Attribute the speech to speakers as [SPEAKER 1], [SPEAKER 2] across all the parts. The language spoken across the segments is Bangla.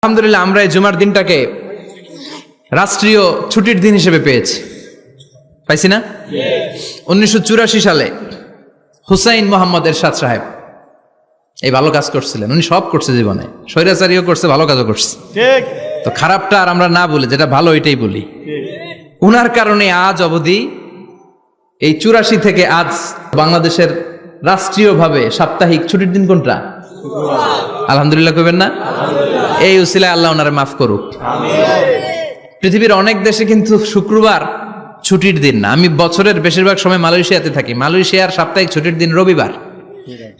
[SPEAKER 1] আলহামদুলিল্লাহ আমরা এই জুমার দিনটাকে রাষ্ট্রীয় ছুটির দিন হিসেবে পেয়েছি, পাইছি না? 1984 সালে হুসাইন মোহাম্মদ এরশাদ সাহেব এই ভালো কাজ করছিলেন। উনি সব করছে জীবনে, স্বৈরাচারীও করছে, ভালো কাজও করছে। তো খারাপটা আর আমরা না বলি, যেটা ভালো এটাই বলি। উনার কারণে আজ অবধি এই 84 থেকে আজ বাংলাদেশের রাষ্ট্রীয়ভাবে সাপ্তাহিক ছুটির দিন কোনটা? আলহামদুলিল্লাহ কইবেন না? এই উসিলায় আল্লাহ ওনারে মাফ করুক। পৃথিবীর অনেক দেশে কিন্তু শুক্রবার ছুটির দিন না। আমি বছরের বেশিরভাগ সময় মালয়েশিয়াতে থাকি। মালয়েশিয়ার সাপ্তাহিক ছুটির দিন রবিবার।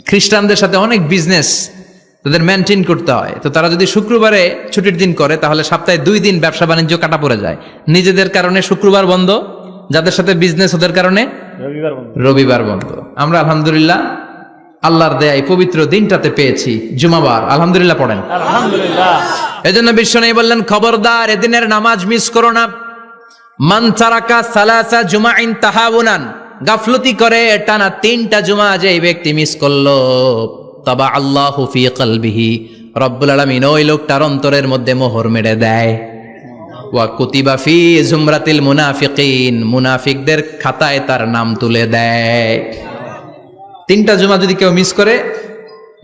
[SPEAKER 1] খ্রিস্টানদের সাথে অনেক বিজনেস তাদের মেনটেন করতে হয়, তো তারা যদি শুক্রবারে ছুটির দিন করে তাহলে সপ্তাহে 2 দিন ব্যবসা বাণিজ্য কাটা পড়ে যায়। নিজেদের কারণে শুক্রবার বন্ধ, যাদের সাথে বিজনেস ওদের কারণে রবিবার বন্ধ। আমরা আলহামদুলিল্লাহ আল্লাহর দেয় পবিত্র দিনটাতে পেয়েছি জুমাবার। আলহামদুলিল্লাহ পড়েন
[SPEAKER 2] আলহামদুলিল্লাহ।
[SPEAKER 1] এজন্য বিশ্বনবী বললেন, খবরদার এদিনের নামাজ মিস করো না। মান তারাকা সালাসা জুমাইন তাহাউনান, গাফলতি করে টানা 3টা জুমা যে ব্যক্তি মিস করলো, তাবা আল্লাহু ফি কলবিহি, রব্বুল আলামিন ওই লোকটার অন্তরের মধ্যে মোহর মেরে দেয়। ওয়া কুতিবা ফি জুমরাতিল মুনাফিকিন, মুনাফিকদের খাতায় তার নাম তুলে দেয়। 3টা জুমা যদি কেউ মিস করে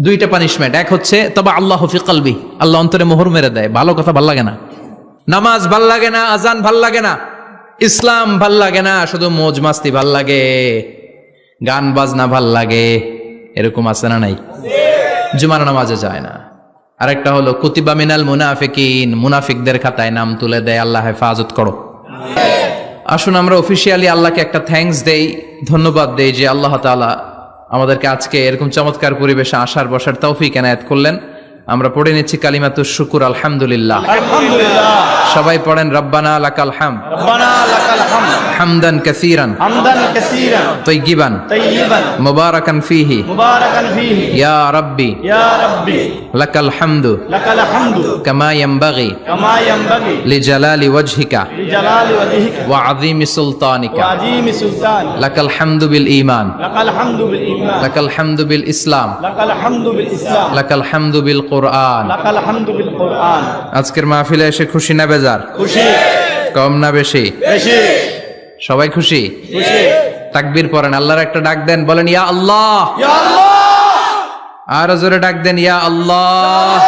[SPEAKER 1] 2টা পানিশমেন্ট। এক হচ্ছে তবা আল্লাহু ফি কলবি, আল্লাহ অন্তরে মোহর মেরে দেয়। ভালো কথা ভাল লাগে না, নামাজ ভাল লাগে না, আজান ভাল লাগে না, ইসলাম ভাল লাগে না, শুধু মৌজ মাস্তি ভাল লাগে, গান বাজনা ভাল লাগে, এরকম আছে না নাই? জুমার নামাজে যায় না। আরেকটা হলো কুতিবা মিনাল মুনাফিকিন, মুনাফিকদের খাতায় নাম তুলে দেয়। আল্লাহ হেফাজত করো। আসুন আমরা অফিসিয়ালি আল্লাহকে একটা থ্যাঙ্কস দেই, ধন্যবাদ দেই যে আল্লাহ তাআলা আমাদেরকে আজকে এরকম চমৎকার পরিবেশে আসার বসার তৌফিক এনায়েত করলেন। আমরা পড়ে নিচ্ছি কালিমাতুশ শুকুর, আলহামদুলিল্লাহ।
[SPEAKER 2] আলহামদুলিল্লাহ।
[SPEAKER 1] সবাই পড়েন রব্বানা লাকাল হামদ,
[SPEAKER 2] রব্বানা লাকাল হামদ,
[SPEAKER 1] হামদান কাসীরান,
[SPEAKER 2] হামদান কাসীরান,
[SPEAKER 1] তাইয়িবান,
[SPEAKER 2] তাইয়িবান,
[SPEAKER 1] মুবারাকান ফীহি,
[SPEAKER 2] মুবারাকান ফীহি,
[SPEAKER 1] ইয়া রাব্বি
[SPEAKER 2] ইয়া রাব্বি,
[SPEAKER 1] লাকাল হামদু
[SPEAKER 2] লাকাল হামদু,
[SPEAKER 1] কামা ইয়ানবাগি
[SPEAKER 2] কামা ইয়ানবাগি,
[SPEAKER 1] লিজালালি ওয়াজহিকা
[SPEAKER 2] লিজালালি ওয়াজহিকা,
[SPEAKER 1] ওয়া আযীমি সুলতানিকা,
[SPEAKER 2] ওয়া আযীমি সুলতানিকা,
[SPEAKER 1] লাকাল হামদু বিল ঈমান,
[SPEAKER 2] লাকাল হামদু বিল ঈমান,
[SPEAKER 1] লাকাল হামদু বিল ইসলাম,
[SPEAKER 2] লাকাল হামদু বিল ইসলাম,
[SPEAKER 1] লাকাল হামদু বিল কুরআন।
[SPEAKER 2] লাকাল হামদু বিল কুরআন।
[SPEAKER 1] আজকের মাহফিলে এসে খুশি না বেজার?
[SPEAKER 2] খুশি।
[SPEAKER 1] কম না বেশি?
[SPEAKER 2] বেশি।
[SPEAKER 1] সবাই খুশি?
[SPEAKER 2] খুশি।
[SPEAKER 1] তাকবীর পড়েন, আল্লাহর একটা ডাক দেন, বলেন ইয়া আল্লাহ।
[SPEAKER 2] ইয়া আল্লাহ।
[SPEAKER 1] আর জোরে ডাক দেন, ইয়া আল্লাহ।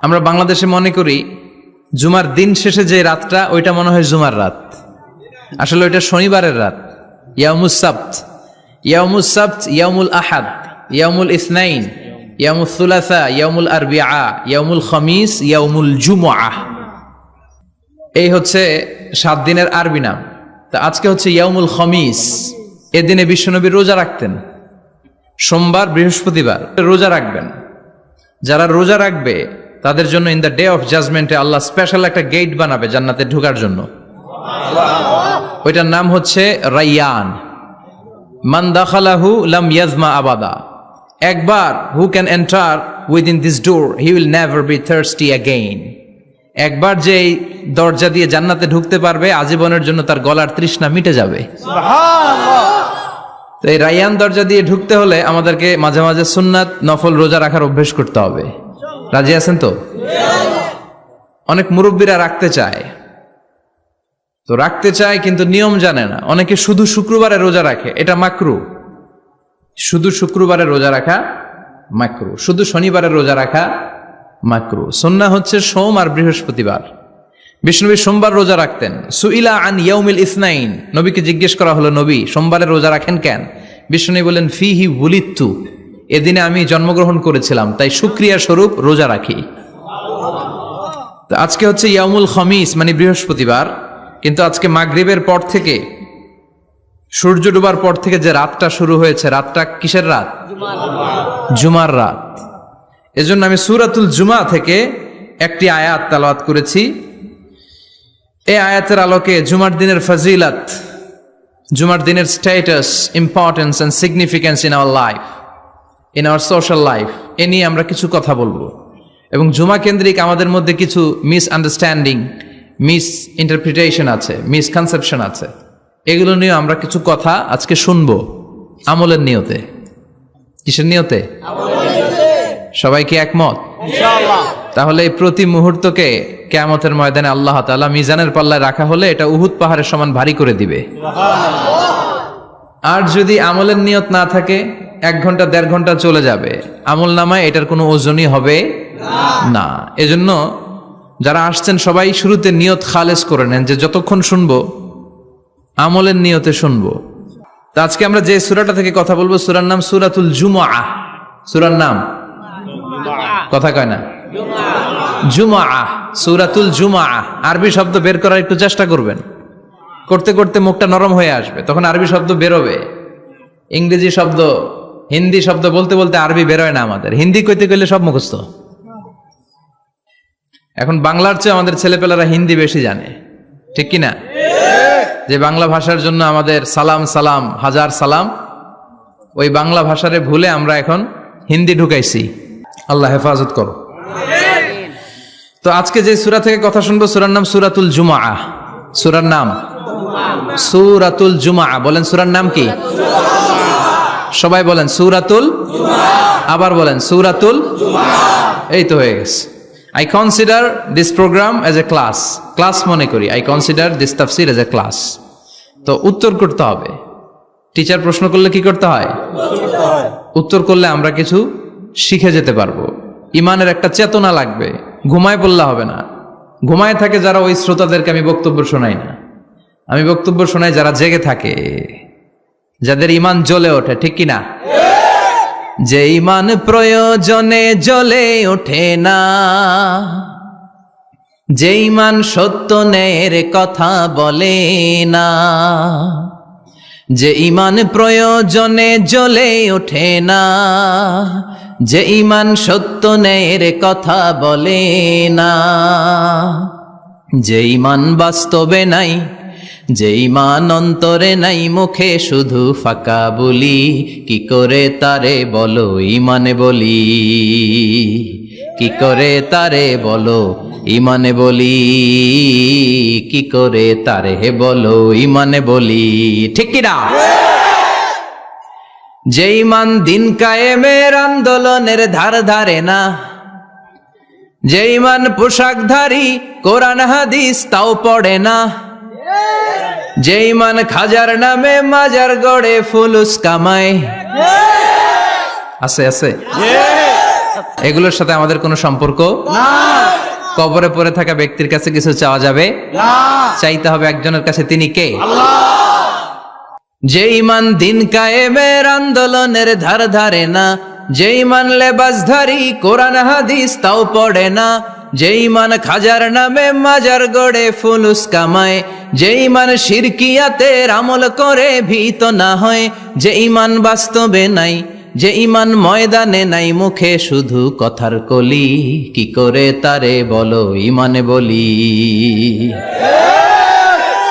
[SPEAKER 1] আমরা বাংলাদেশে মনে করি জুমার দিন শেষে যে রাতটা, ওইটা মনে হয় জুমার রাত। আসলে ওইটা শনিবারের রাত। ইয়াউমুস সাবত, ইয়াউমুস সাবত, ইয়াউমুল আহাদ, ইয়াউমুল ইসনাইন, ইয়াউমুল সুলাসা, ইয়াউমুল আরবিআ, ইয়াউমুল খামিস, ইয়াউমুল জুমআহ। এই হচ্ছে 7 দিনের আরবি নাম। তা আজকে হচ্ছে ইয়াউমুল খামিস। এদিনে বিশ্বনবী রোজা রাখতেন। সোমবার, বৃহস্পতিবার রোজা রাখবেন। যারা রোজা রাখবে তাদের জন্য ইন দ্য ডে অফ জাজমেন্টে আল্লাহ স্পেশাল একটা গেট বানাবে জান্নাতে ঢোকার জন্য। ওইটার নাম হচ্ছে রাইয়ান। মান দাখালাহু লাম ইয়াজমা আবাদা। একবার who can enter within this door he will never be thirsty again. একবার যে দরজা দিয়ে জান্নাতে ঢুকতে পারবে আজীবনের জন্য তার গলার তৃষ্ণা মিটে যাবে।
[SPEAKER 2] সুবহানাল্লাহ।
[SPEAKER 1] তো এই রাইয়ান দরজা দিয়ে ঢুকতে হলে আমাদেরকে মাঝে মাঝে সুন্নাত নফল রোজা রাখার অভ্যেস করতে হবে। রাজি আছেন তো? অনেক মুরব্বীরা রাখতে চায়, তো রাখতে চায় কিন্তু নিয়ম জানে না। অনেকে শুধু শুক্রবারে রোজা রাখে, এটা মাকরু। শুধু শুক্রবারে রোজা রাখা মাকরু, শুধু শনিবারে রোজা রাখা মাকরু। সুন্নাহ হচ্ছে সোম আর বৃহস্পতিবার। বিষ্ণুনবী সোমবার রোজা রাখতেন। সুইলা আন ইয়াউমিল ইসনাইন, নবীকে জিজ্ঞেস করা হলো, নবী সোমবারে রোজা রাখেন কেন? বিষ্ণুনবী বলেন, ফিহি বুলিত্তু, এদিনে আমি জন্মগ্রহণ করেছিলাম, তাই শুকরিয়া স্বরূপ রোজা রাখি। তো আজকে হচ্ছে ইয়াউমুল খামিস মানে বৃহস্পতিবার, কিন্তু আজকে মাগরিবের পর থেকে, সূর্য ডোবার পর থেকে যে রাতটা শুরু হয়েছে, রাতটা কিসের রাত? জুমার রাত। এজন্য আমি সূরাতুল জুমা থেকে একটি আয়াত তেলাওয়াত করেছি। এই আয়াতের আলোকে জুমার দিনের ফজিলত, জুমার দিনের status, importance and significance in our life, in our social life, এ নিয়ে আমরা কিছু কথা বলবো। এবং জুমা কেন্দ্রিক আমাদের মধ্যে কিছু মিস আন্ডারস্ট্যান্ডিং, মিস ইন্টারপ্রিটেশন আছে, মিসকনসেপশন আছে। এগুলো নিয়ে আমরা কিছু কথা আজকে শুনবো আমলের নিয়তে। কিসের নিয়তে? সবাই কি একমত?
[SPEAKER 2] ইনশাআল্লাহ।
[SPEAKER 1] তাহলে এই প্রতি মুহূর্তকে কিয়ামতের ময়দানে আল্লাহ তাআলা মিজানের পাল্লায় রাখা হলে এটা উহুদ পাহাড়ের সমান ভারী করে দিবে। আর যদি আমলের নিয়ত না থাকে 1 ঘন্টা 1.5 ঘন্টা চলে যাবে, আমল নামায় এটার কোনো ওজনই হবে না। এজন্য যারা আসছেন সবাই শুরুতে নিয়ত খালেস করে নেন যে যতক্ষণ শুনবো আমলের নিয়তে শুনবো। তো আজকে আমরা যে সূরাটা থেকে কথা বলবো সূরার নাম সূরাতুল জুমআহ। সূরার নাম কথা কয় না, জুমআহ, সূরাতুল জুমআহ। আরবি শব্দ বের করার একটু চেষ্টা করবেন, করতে করতে মুখটা নরম হয়ে আসবে, তখন আরবি শব্দ বেরোবে। ইংরেজি শব্দ, হিন্দি শব্দ বলতে বলতে আরবি বেরোয় না আমাদের, হিন্দি কইতে কইলে সব মুখস্থ। এখন বাংলার চেয়ে আমাদের ছেলেপেলেরা হিন্দি বেশি জানে, ঠিক কিনা? যে বাংলা ভাষার জন্য আমাদের সালাম সালাম হাজার সালাম, ওই বাংলা ভাষারে ভুলে আমরা এখন হিন্দি ঢুকাইছি। আল্লাহ হেফাজত করো। তো আজকে যে সূরা থেকে কথা শুনবো সূরার নাম সূরাতুল জুমআহ। সূরার নাম সূরাতুল জুমআহ। বলেন সূরার নাম কি? সবাই বলেন সূরাতুল, আবার বলেন সূরাতুল। এই তো হয়ে গেছে। I consider this program as a class মনে করি। I consider this tafsir as a class. তো উত্তর করতে হবে। টিচার প্রশ্ন করলে কি করতে হয়? উত্তর করলে আমরা কিছু শিখে যেতে পারবো। ইমানের একটা চেতনা লাগবে, ঘুমায় পড়লে হবে না। ঘুমায় থাকে যারা, ওই শ্রোতাদেরকে আমি বক্তব্য শোনাই না। আমি বক্তব্য শোনাই যারা জেগে থাকে, যাদের ইমান জ্বলে ওঠে, ঠিক কিনা? যে ইমান প্রয়োজনে জ্বলে ওঠে না, যে ইমান সত্য ন্যায়ের কথা বলে না, যে ইমান প্রয়োজনে জ্বলে ওঠে না, যে ইমান সত্য ন্যায়ের কথা বলে না, যে ইমান বাস্তবে নাই, যে ইমান অন্তরে নাই, মুখে শুধু ফাঁকা বলি, কি করে তারে বলো ইমানে বলি, কি করে তারে বলো ইমানে বলি, কি করে তারে বলো ইমানে বলি, ঠিক কিনা? যে ইমান দিন কায়েমের আন্দোলনের ধার ধারে না, যে ইমান পোশাকধারী কোরআন হাদিস তাও পড়ে না, যে ইমান খাজার নামে মাজার গড়ে ফুলুস কামায়, আছে আছে, এগুলোর সাথে আমাদের কোনো সম্পর্ক না। কবরে পড়ে থাকা ব্যক্তির কাছে কিছু চাওয়া যাবে না, চাইতে হবে একজনের কাছে, তিনি কে? আল্লাহ। যে ইমান দিন কায়েমের আন্দোলনের ধার ধারে না, যে ইমান লেবাসধারী কোরআন হাদিস তাও পড়ে না, যে ইমান খাজার নামে মাজার গড়ে ফুলুস কামায়, যে ইমান শিরকিয়াতের আমল করে ভীত না হয়, যে ইমান বাস্তবে নাই, যে ইমান ময়দানে নাই, মুখে শুধু কথার কলি, কি করে তারে বলো ইমানে বলি,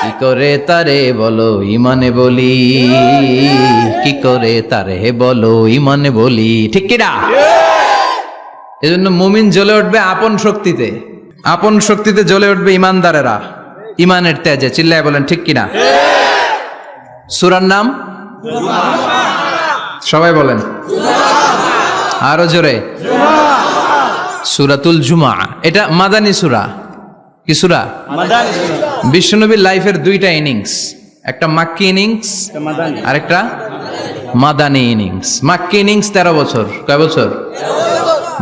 [SPEAKER 1] কি করে তারে বলো ইমানে বলি, কি করে তারে বলো ইমানে বলি, ঠিক কিনা? এজন্য মুমিন জ্বলে উঠবে আপন শক্তিতে, আপন শক্তিতে জ্বলে উঠবে ইমানদারেরা ইমানের তেজে। চিল্লায় বলেন ঠিক কিনা? সূরার নাম সবাই বলেন আরো জোরে, সূরাতুল জুমআহ। এটা মাদানী সূরা। কি সূরা?
[SPEAKER 2] মাদানী।
[SPEAKER 1] বিশ্বনবীর লাইফের 2টা ইনিংস, একটা মাক্কি ইনিংস আর একটা মাদানী ইনিংস। মাক্কি ইনিংস 13 বছর, কয় বছর?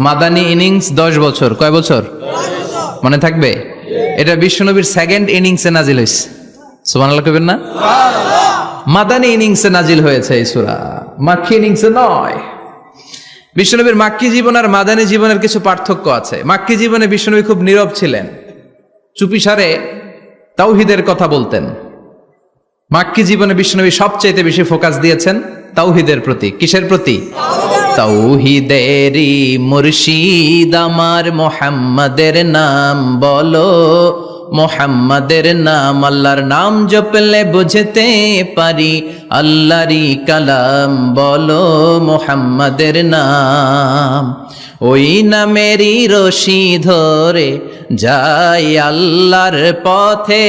[SPEAKER 1] মাদানী ইনিংস 10 বছর, কয় বছর? মনে থাকবে? এটা বিশ্বনবীর 2nd ইনিংসে নাজিল হয়েছে। সুবহানাল্লাহ কইবেন না? মাদানী ইনিংসে নাজিল হয়েছে এই সূরা, মাক্কি ইনিংসে নয়। বিশ্বনবীর মাক্কি জীবন আর মাদানী জীবনের কিছু পার্থক্য আছে। মাক্কি জীবনে বিশ্বনবী খুব নীরব ছিলেন, চুপিসারে তাওহীদের কথা বলতেন। মাক্কি জীবনে বিশ্বনবী সবচেয়ে বেশি ফোকাস দিয়েছেন তাওহীদের প্রতি। কিসের প্রতি? তাওহীদেরই মুর্শিদ আমার মুহাম্মাদের নাম বলো, মুহাম্মাদের নাম, আল্লাহর নাম জপলে বুঝতে পারি, আল্লাহরই কালাম বলো মুহাম্মাদের নাম, ওই নামেরই রশি ধরে যাই আল্লাহর পথে,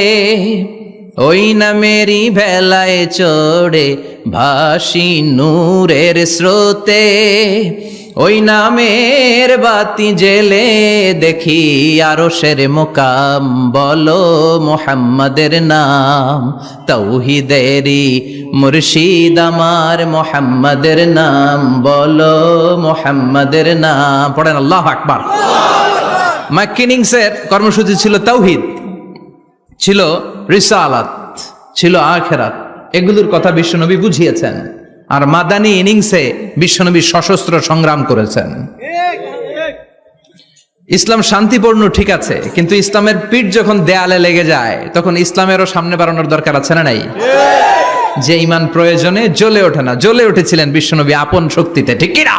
[SPEAKER 1] ওই নামেরই ভেলায় চড়ে ভাসি নূরের স্রোতে, ওই নামের বাতি জেলে দেখি আরশের মুকাম, বলো মুহাম্মাদের নাম। তাওহীদেরই মুর্শিদ আমার মুহাম্মাদের নাম, বলো মুহাম্মাদের নাম। পড়েন আল্লাহু আকবার। মাক্কিনিংসের কর্মসূচি ছিল তাওহীদ, ছিল রিসালাত, ছিল আখিরাত। এগুলোর কথা বিশ্বনবী বুঝিয়েছেন। আর মাদানী ইনিংসে বিশ্বনবী সশস্ত্র সংগ্রাম করেছেন। ইসলাম শান্তিপূর্ণ ঠিক আছে, কিন্তু ইসলামের পিঠ যখন দেয়ালে লেগে যায় তখন ইসলামেরও সামনে বাড়ানোর দরকার আছে না নাই? যে ঈমান প্রয়োজনে জ্বলে ওঠে না, জ্বলে উঠেছিলেন বিশ্বনবী আপন শক্তিতে, ঠিক কি না?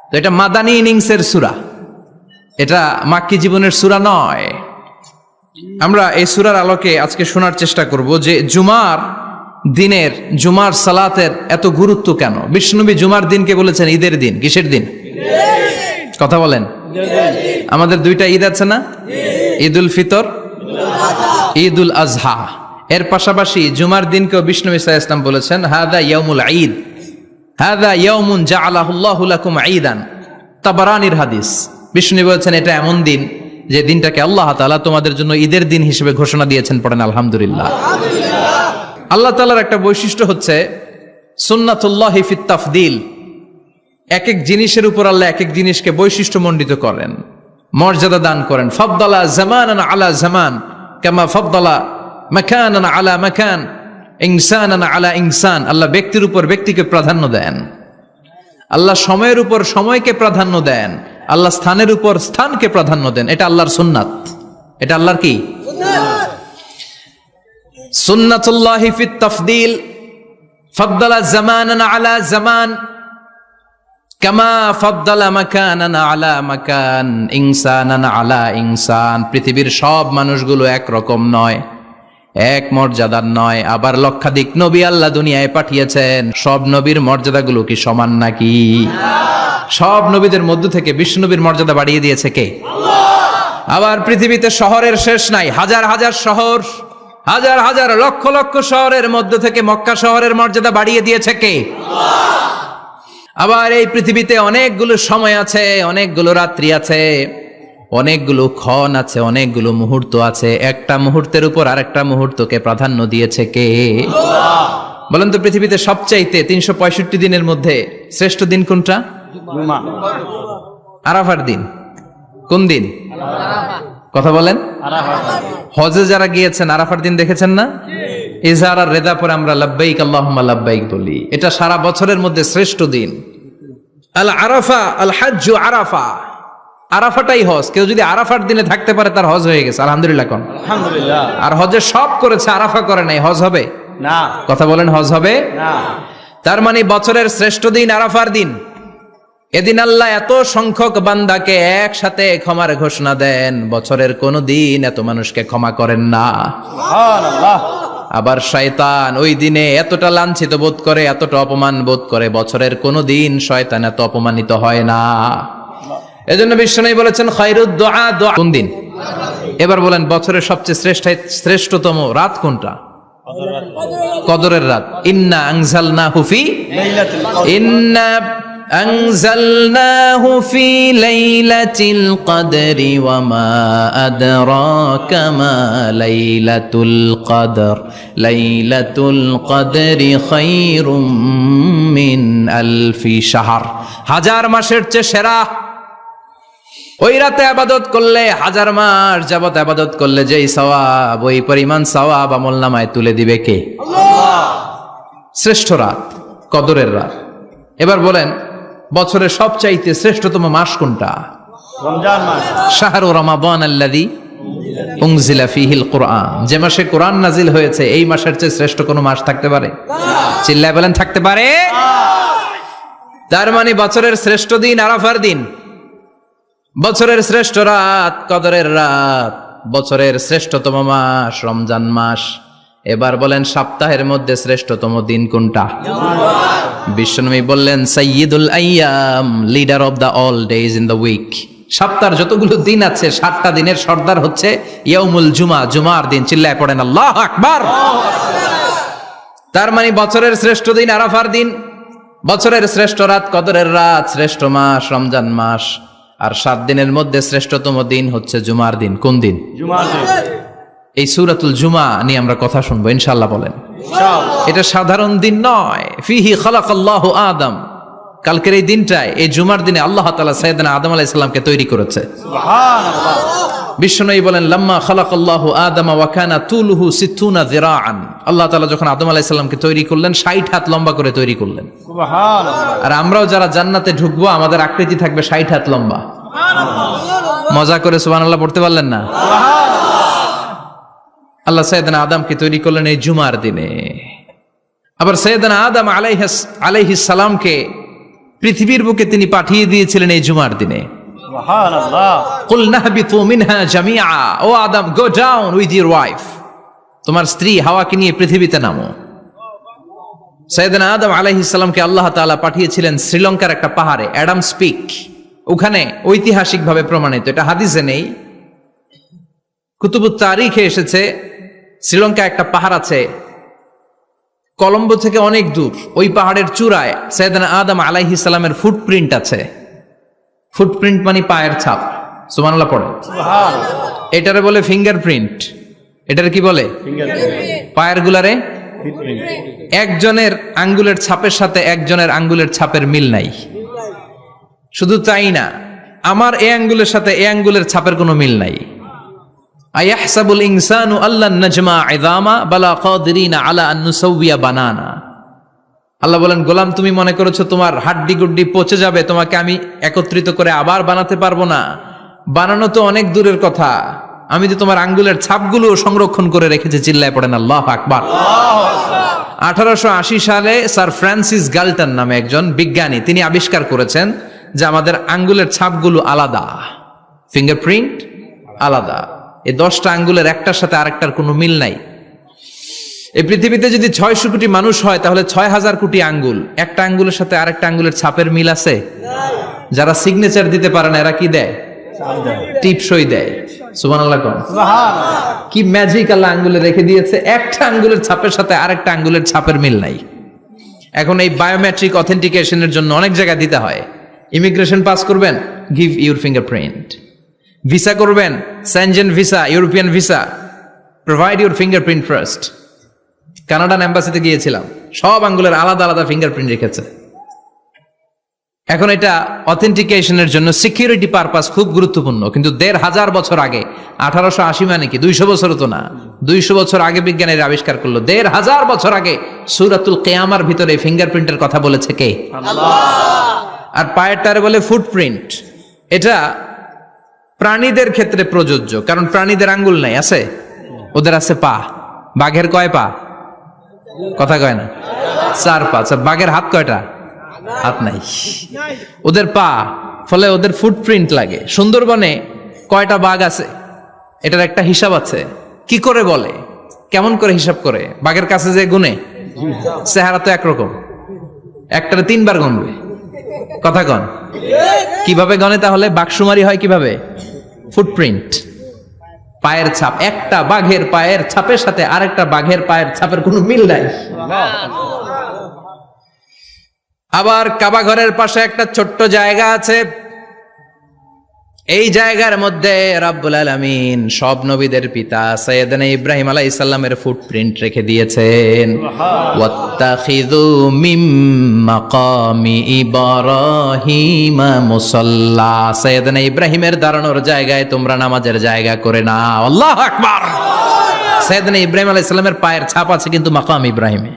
[SPEAKER 1] তো এটা মাদানী ইনিংসের সূরা, এটা মাক্কি জীবনের সূরা নয়। আমরা এই সূরার আলোকে আজকে শোনার চেষ্টা করব যে জুমার দিনের, জুমার সালাতের এত গুরুত্ব কেন। বিশ্বনবী জুমার দিনকে বলেছেন ঈদের দিন। কিসের দিন? কথা বলেন। আমাদের দুইটা ঈদ আছে না? ঈদুল ফিতর, ঈদুল আজহা। এর পাশাপাশি জুমার দিনকেও বিশ্বনবী সাল্লাল্লাহু আলাইহি ওয়াসাল্লাম বলেছেন হাদা ইয়াউমুল ঈদ, হাদা ইয়াউমুন জাআলাহুল্লাহু লাকুম ঈদান। তাবারানির হাদিস। বিশ্বনবী বলেছেন এটা এমন দিন যে দিনটাকে আল্লাহ তাআলা তোমাদের জন্য ঈদের দিন হিসেবে ঘোষণা দিয়েছেন। পড়েন আলহামদুলিল্লাহ। আল্লাহ তাআলার একটা বৈশিষ্ট্য হচ্ছে সুন্নাতুল্লাহি ফিত তাফদিল। এক এক জিনিসের উপর আল্লাহ এক এক জিনিসকে বৈশিষ্ট্যমণ্ডিত করেন, মর্যাদা দান করেন। ফাদ্দালা জামানান আলা জামান কামা ফাদ্দালা মাকানান আলা মাকান, ইনসানান আলা ইনসান। আল্লাহ ব্যক্তির উপর ব্যক্তিকে প্রাধান্য দেন, আল্লাহ সময়ের উপর সময়কে প্রাধান্য দেন, আল্লাহ স্থানের উপর স্থানকে প্রাধান্য দেন। এটা আল্লাহর সুন্নাত। এটা আল্লাহর কি? সুন্নাতুল্লাহি ফিত তাফদিল। ফাদ্দালা জামানান আলা জামান কামা ফাদ্দালা মাকানান আলা মাকান, ইনসানান আলা ইনসান। পৃথিবীর সব মানুষগুলো এক রকম নয়, এক মর্যাদার নয়। আবার লক্ষাধিক নবী আল্লাহ দুনিয়ায় পাঠিয়েছেন, সব নবীর মর্যাদাগুলো কি সমান নাকি? সব নবীদের মধ্য থেকে বিশ্বনবীর মর্যাদা বাড়িয়ে দিয়েছে কে? আবার পৃথিবীতে শহরের শেষ নাই, হাজার হাজার শহর, হাজার হাজার লক্ষ লক্ষ শহরের মধ্য থেকে মক্কা শহরের মর্যাদা বাড়িয়ে দিয়েছে কে? আবার এই পৃথিবীতে অনেকগুলো সময় আছে, অনেকগুলো রাত্রি আছে, অনেকগুলো ক্ষণ আছে, অনেকগুলো মুহূর্ত আছে। একটা মুহূর্তের উপর আরেকটা মুহূর্তকে প্রাধান্য দিয়েছে কে? বলেন তো, পৃথিবীতে সবচাইতে 365 দিনের মধ্যে শ্রেষ্ঠ দিন কোনটা?
[SPEAKER 2] জুমা।
[SPEAKER 1] আরাফার দিন। কোন দিন? কথা বলেন। হজে যারা গিয়েছেন আরাফার দিন দেখেছেন না? ইজহার আর রেদা পরে আমরা লাব্বাইক আল্লাহুম্মা লাব্বাইক বলি। এটা সারা বছরের মধ্যে শ্রেষ্ঠ দিন। আল আরাফা, আল হাজ্জু আরাফা। আরাফাটাই হজ। কেউ যদি আরাফার দিনে থাকতে পারে তার হজ হয়ে গেছে। আলহামদুলিল্লাহ কোন?
[SPEAKER 2] আলহামদুলিল্লাহ।
[SPEAKER 1] আর হজে সব করেছে, আরাফা করে নাই, হজ হবে
[SPEAKER 2] না।
[SPEAKER 1] কথা বলেন, হজ হবে
[SPEAKER 2] না।
[SPEAKER 1] তার মানে বছরের শ্রেষ্ঠ দিন আরাফার দিন। এদিন আল্লাহ এত সংখ্যক বান্দাকে একসাথে ক্ষমার ঘোষণা দেন, বছরের কোন দিন এত মানুষকে ক্ষমা করেন না।
[SPEAKER 2] সুবহানাল্লাহ।
[SPEAKER 1] আবার শয়তান ওই দিনে এতটা লাঞ্ছিত বোধ করে, এতটা অপমান বোধ করে, বছরের কোন দিন শয়তান এত অপমানিত হয় না। এজন্য বিশ্বনবী বলেছেন খায়রুদ দুআ দুআ। কোন দিন? এবার বলেন বছরের সবচেয়ে শ্রেষ্ঠতম রাত কোনটা? কদরের রাত। ইন্না আনজালনাহু ফি
[SPEAKER 2] লাইলাতুল কদর।
[SPEAKER 1] ইন্না আনজালনাহু ফি লাইলাতিল কদরি ওয়া মা আদরাকা মা লাইলাতুল কদর। লাইলাতুল কদরি খায়রুম মিন আলফি শাহর। হাজার মাসের চেয়ে সেরা। ওই রাতে ইবাদত করলে, হাজার মাস যাবত ইবাদত করলে যেই সওয়াব, ওই পরিমাণ সওয়াব আমলনামায় তুলে দিবে কে?
[SPEAKER 2] আল্লাহ।
[SPEAKER 1] শ্রেষ্ঠ রাত, কদরের রাত। এবার বলেন বছরের সবচাইতে শ্রেষ্ঠতম মাস কোনটা?
[SPEAKER 2] রমজান মাস।
[SPEAKER 1] শাহরু রমাদান আল্লাযী উনজিলা ফীহিল কুরআন। যে মাসে কোরআন নাজিল হয়েছে, এই মাসের চেয়ে শ্রেষ্ঠ কোনো মাস থাকতে পারে? চিল্লায় বলেন থাকতে পারে? তার মানে বছরের শ্রেষ্ঠ দিন আরাফার দিন, বছরের শ্রেষ্ঠ রাত কদরের রাত, বছরের শ্রেষ্ঠতম মাস রমজান মাস। এবার বলেন সপ্তাহের মধ্যে শ্রেষ্ঠতম দিন কোনটা? বিশ্বনবী বললেন সাইয়্যিদুল আইয়াম, leader of the all days in the week. সপ্তাহের যতগুলো দিন আছে 7টা দিনের সর্দার হচ্ছে ইয়াউমুল জুমা, জুমার দিন। চিল্লায় পড়েন আল্লাহু আকবার। তার মানে বছরের শ্রেষ্ঠ দিন আরাফার দিন, বছরের শ্রেষ্ঠ রাত কদরের রাত, শ্রেষ্ঠ মাস রমজান মাস, আর 7 দিনের মধ্যে শ্রেষ্ঠতম দিন হচ্ছে জুমার দিন। কোন দিন?
[SPEAKER 2] জুমার দিন।
[SPEAKER 1] এই সূরাতুল জুমা নিয়ে আমরা কথা শুনবো ইনশাআল্লাহ। বলেন
[SPEAKER 2] ইনশাআল্লাহ।
[SPEAKER 1] এটা সাধারণ দিন নয়। ফিহি খালাকাল্লাহু আদম, কালকের এই দিনটায়, এই জুমার দিনে আল্লাহ তাআলা সাইয়েদনা আদম আলাইহিস সালামকে তৈরি করেছে।
[SPEAKER 2] সুবহানাল্লাহ।
[SPEAKER 1] বিশ্বনবী বলেন লাম্মা খালাকাল্লাহু আদম ওয়া কানা তুলুহু 60 যিরাআন, আল্লাহ তাআলা যখন আদম আলাইহিস সালামকে তৈরি করলেন 60 হাত লম্বা করে তৈরি করলেন।
[SPEAKER 2] সুবহানাল্লাহ।
[SPEAKER 1] আর আমরাও যারা জান্নাতে ঢুকবো আমাদের আকৃতি থাকবে 60 হাত লম্বা। মজা করে সুবহানাল্লাহ পড়তে পারলেন না? আল্লাহ সাইয়েদনা আদমকে তৈরি করলেন এই জুমার দিনে। আবার সাইয়েদনা আদম আলাইহিস সালামকে পৃথিবীর বুকে তিনি পাঠিয়ে দিয়েছিলেন এই জুমার দিনে।
[SPEAKER 2] সুবহানাল্লাহ।
[SPEAKER 1] কুল নাহবিতু মিনহা জামিআ, ও Adam go down with your wife, তোমার স্ত্রী হাওয়াকে নিয়ে পৃথিবীতে নামো। সাইয়েদনা আদম আলাইহিস সালামকে আল্লাহ তাআলা পাঠিয়েছিলেন শ্রীলঙ্কার একটা পাহাড়ে, অ্যাডামস পিক। ওখানে ঐতিহাসিকভাবে প্রমাণিত, এটা হাদিসে নেই, কুতুবুত তারিখে এসেছে। শ্রীলঙ্কা একটা পাহাড় আছে, কলম্বো থেকে অনেক দূর। ওই পাহাড়ের চূড়ায় সাইয়েদনা আদম আলাইহিস সালামের ফুটপ্রিন্ট আছে। ফুটপ্রিন্ট মানে পায়ের ছাপ। সুবহানাল্লাহ পড়ে।
[SPEAKER 2] সুবহানাল্লাহ।
[SPEAKER 1] এটারে বলে ফিঙ্গারপ্রিন্ট। এটারে কি বলে?
[SPEAKER 2] ফিঙ্গারপ্রিন্ট।
[SPEAKER 1] পায়ের গুলারে
[SPEAKER 2] ফিটপ্রিন্ট।
[SPEAKER 1] একজনের আঙ্গুলের ছাপের সাথে একজনের আঙ্গুলের ছাপের মিল নাই। শুধু তাই না, আমার এ আঙ্গুলের সাথে এ আঙ্গুলের ছাপের কোনো মিল নাই। আয়াহসাবুল ইনসানু আল্লান নাজমা ইযামা বালা কাদিরিনা আলা আন নুসাউবিয়া বানানা। আল্লাহ বলেন, গোলাম তুমি মনে করেছো তোমার হাড্ডি গুড্ডি পচে যাবে, তোমাকে আমি একত্রিত করে আবার বানাতে পারবো না? বানানো তো অনেক দূরের কথা, আমি তো তোমার আঙ্গুলের ছাপগুলো সংরক্ষণ করে রেখেছি। চিল্লায় পড়েন আল্লাহু আকবার। 1880 সালে স্যার ফ্রান্সিস গাল্টন নামে একজন বিজ্ঞানী, তিনি আবিষ্কার করেছেন যে আমাদের আঙ্গুলের ছাপগুলো আলাদা, ফিঙ্গারপ্রিন্ট আলাদা। এই 10টা আঙ্গুলের একটার সাথে আরেকটার কোনো মিল নাই। এই পৃথিবীতে যদি 600 কোটি মানুষ হয় তাহলে 6000 কোটি আঙ্গুল, একটা আঙ্গুলের সাথে আরেকটা আঙ্গুলের ছাপের মিল আছে? যারা সিগনেচার দিতে পারে না এরা কি দেয়? টিপসই দেয়। সুবহানাল্লাহ কোন?
[SPEAKER 2] সুবহানাল্লাহ।
[SPEAKER 1] কি ম্যাজিক আল্লাহ আঙ্গুলে রেখে দিয়েছে, একটা আঙ্গুলের ছাপের সাথে আরেকটা আঙ্গুলের ছাপের মিল নাই। এখন এই বায়োমেট্রিক অথেন্টিকেশনের জন্য অনেক জায়গায় দিতে হয়। ইমিগ্রেশন পাস করবেন, গিভ ইউর ফিঙ্গারপ্রিন্ট। ভিসা করবেন, Schengen visa, European visa, provide your fingerprint first. Canadian এম্বাসিতে গিয়েছিলাম, সব আঙ্গুলের আলাদা আলাদা ফিঙ্গারপ্রিন্ট রেখেছে। এখন এটা অথেন্টিকেশনের জন্য সিকিউরিটি পারপাস খুব গুরুত্বপূর্ণ। কিন্তু 1500 বছর আগে, 1880 মানে কি 200 বছর তো না, 200 বছর আগে বিজ্ঞানীরা আবিষ্কার করলো। 1500 বছর আগে সূরাতুল কিয়ামার ভিতরে ফিঙ্গারপ্রিন্টের কথা বলেছে কে?
[SPEAKER 2] আল্লাহ।
[SPEAKER 1] আর পায়েরটারে বলে ফুটপ্রিন্ট। এটা প্রাণীদের ক্ষেত্রে প্রযোজ্য, কারণ প্রাণীদের আঙ্গুল নাই, আছে? ওদের আছে পা। বাঘের কয় পা? কথা কয় না, 4 পা। বাঘের হাত কয়টা? হাত নাই, ওদের পা। ফলে ওদের ফুটপ্রিন্ট লাগে। সুন্দরবনে কয়টা বাঘ আছে এটার একটা হিসাব আছে। কি করে বলে, কেমন করে হিসাব করে? বাঘের কাছে যে গুনে, চেহারা তো একরকম, একটারে 3 বার গুনবে। কথা কন? কিভাবে গনে তাহলে? বাঘসুমারি হয় কিভাবে? ফুটপ্রিন্ট, পায়ের ছাপ। একটা বাঘের পায়ের ছাপের সাথে আরেকটা বাঘের পায়ের ছাপের কোনো মিল নাই। আবার কাবা ঘরের পাশে একটা ছোট্ট জায়গা আছে, এই জায়গার মধ্যে রাব্বুল আলামিন সব নবীদের পিতা সাইয়েদনা ইব্রাহিম আলাইহিস সালামের ফুটপ্রিন্ট রেখে দিয়েছেন। ওয়াত্তাখিযু মিম মাকামি ইব্রাহিম মুসাল্লা, সাইয়েদনা ইব্রাহিমের দাঁড়ানোর জায়গায় তোমরা নামাজের জায়গা করে নাও। আল্লাহু আকবার। সাইয়েদনা ইব্রাহিম আলাইহিস সালামের পায়ের ছাপ আছে কিন্তু মাকাম ইব্রাহিমে,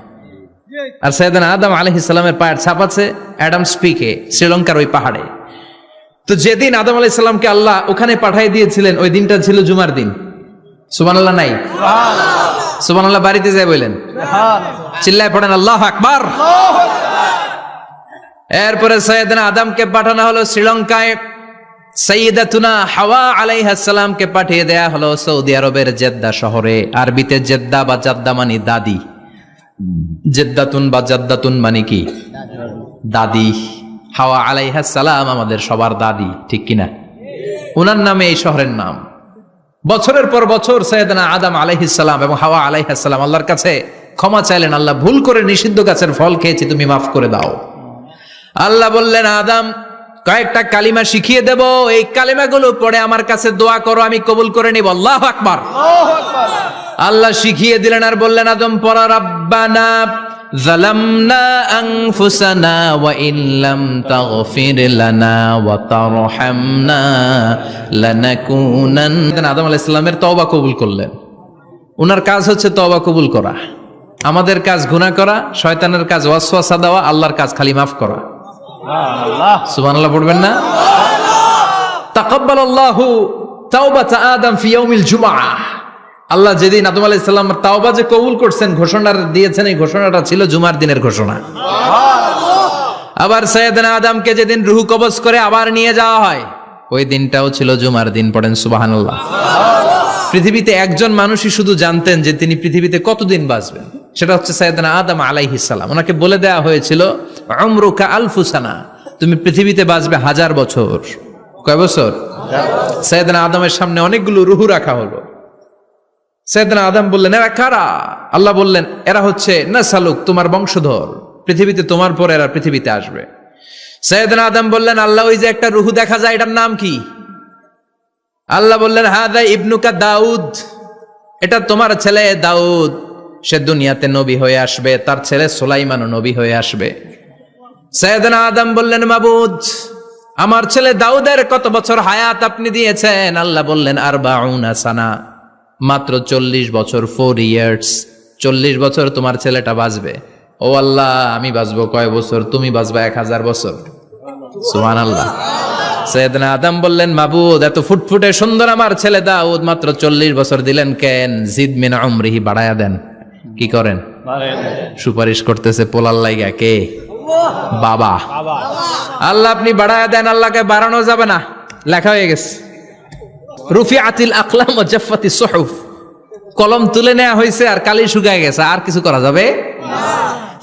[SPEAKER 1] আর সাইয়েদনা আদম আলাইহিস সালামের পায়ের ছাপ আছে অ্যাডামস পিকে, শ্রীলঙ্কার ওই পাহাড়ে। তো যেদিন আদম আলাইহিস সালামকে আল্লাহ ওখানে পাঠিয়ে দিয়েছিলেন ওই দিনটা ছিল জুমার দিন। সুবহানাল্লাহ নাই? সুবহানাল্লাহ বাড়িতে যায় বলেন, চিল্লায় পড়েন আল্লাহু আকবার। এরপরে সাইয়েদনা আদমকে পাঠানো হলো শ্রীলঙ্কায়, সাইয়্যিদাতুনা হাওয়া আলাইহিস সালামকে পাঠিয়ে দেয়া হলো সৌদি আরবের জেদ্দা শহরে। আরবিতে জেদ্দা বা জাদ্দা মানে দাদি। জেদ্দাতুন বা জাদ্দাতুন মানে কি? দাদি। হাওয়া আলাইহিস সালাম আমাদের সবার দাদি, ঠিক কিনা? ওনার নামে এই শহরের নাম। বছরের পর বছর সাইয়েদনা আদম আলাইহিস সালাম এবং হাওয়া আলাইহিস সালাম আল্লাহর কাছে ক্ষমা চাইলেন, আল্লাহ ভুল করে নিষিদ্ধ গাছের ফল খেয়েছি, তুমি মাফ করে দাও। আল্লাহ বললেন, আদম কয়েকটা কালিমা শিখিয়ে দেব, এই কালিমাগুলো পড়ে আমার কাছে দোয়া করো, আমি কবুল করে নিব। আল্লাহু আকবার। আল্লাহ শিখিয়ে দিলেন আর বললেন, আদম পড়া, রাব্বানা যালামনা আনফুসানা ওয়া ইল্লাম তাগফির লানা ওয়া তারহামনা লানাকুনান্না। আদম আলাইহিস সালামের তওবা কবুল করলেন। ওনার কাজ হচ্ছে তওবা কবুল করা, আমাদের কাজ গুনাহ করা, শয়তানের কাজ ওয়াসওয়াসা দেওয়া, আল্লাহর কাজ খালি মাফ করা। সুবহানাল্লাহ পড়বেন না? তাকাব্বালাল্লাহু তাওবাতা আদম ফি ইয়াউমিল জুমআহ। আল্লাহ যেদিন আদম আলাইহিস সালামের তাওবা যে কবুল করছেন, ঘোষণা দিয়েছেন, এই ঘোষণাটা ছিল জুমার দিনের ঘোষণা। আবার সাইয়েদনা আদমকে যেদিন রূহ কবজ করে আবার নিয়ে যাওয়া হয়, ওই দিনটাও ছিল জুমার দিন। পড়েন সুবহানাল্লাহ। পৃথিবীতে একজন মানুষই শুধু জানতেন যে তিনি পৃথিবীতে কতদিন বাঁচবেন, সেটা হচ্ছে সাইয়েদনা আদম আলাইহিস সালাম। ওনাকে বলে দেয়া হয়েছিল, উমরুকা আলফু সানা, তুমি পৃথিবীতে বাঁচবে 1000 বছর। কয় বছর? সাইয়েদনা আদমের সামনে অনেকগুলো রূহ রাখা হলো। সাইয়েদনা আদম বললেন, এরা কারা? আল্লাহ বললেন, এরা হচ্ছে নাসালুক, তোমার বংশধর, পৃথিবীতে তোমার পর এরা পৃথিবীতে আসবে। সাইয়েদনা আদম বললেন, আল্লাহ ওই যে একটা রূহ দেখা যায়, এটার নাম কি? আল্লাহ বললেন, হাদা ইবনুকা দাউদ, এটা তোমার ছেলে দাউদ, সে দুনিয়াতে নবী হয়ে আসবে, তার ছেলে সুলাইমানও নবী হয়ে আসবে। সাইয়েদনা আদম বললেন, মাবুদ আমার ছেলে দাউদের কত বছর হায়াত আপনি দিয়েছেন? আল্লাহ বললেন, 40 সানা, মাত্র 40 বছর, 4 ইয়ার্স, 40 বছর তোমার ছেলেটা বাঁচবে। ও আল্লাহ, আমি বাঁচবো কয় বছর? তুমি বাঁচবা 1000 বছর। সুবহানাল্লাহ। সাইয়েদনা আদম বললেন, মাবুদ এত ফুটফুটে সুন্দর আমার ছেলে দাউদ, মাত্র 40 বছর দিলেন কেন? জিদ মিন উমরিহি, বাড়ায়া দেন। কি করেন? সুপারিশ করতেছে পোলার লাইগা। কে? বাবা। আল্লাহ আপনি বাড়ায়া দেন। আল্লাহকে বাড়ানো যাবে না, লেখা হয়ে গেছে। রুফিআতিল আকলাম ওয়া জাফফাতিস সুহুফ, কলম তুলে নেওয়া হয়েছে আর কালি শুকায় গেছে, আর কিছু করা যাবে না।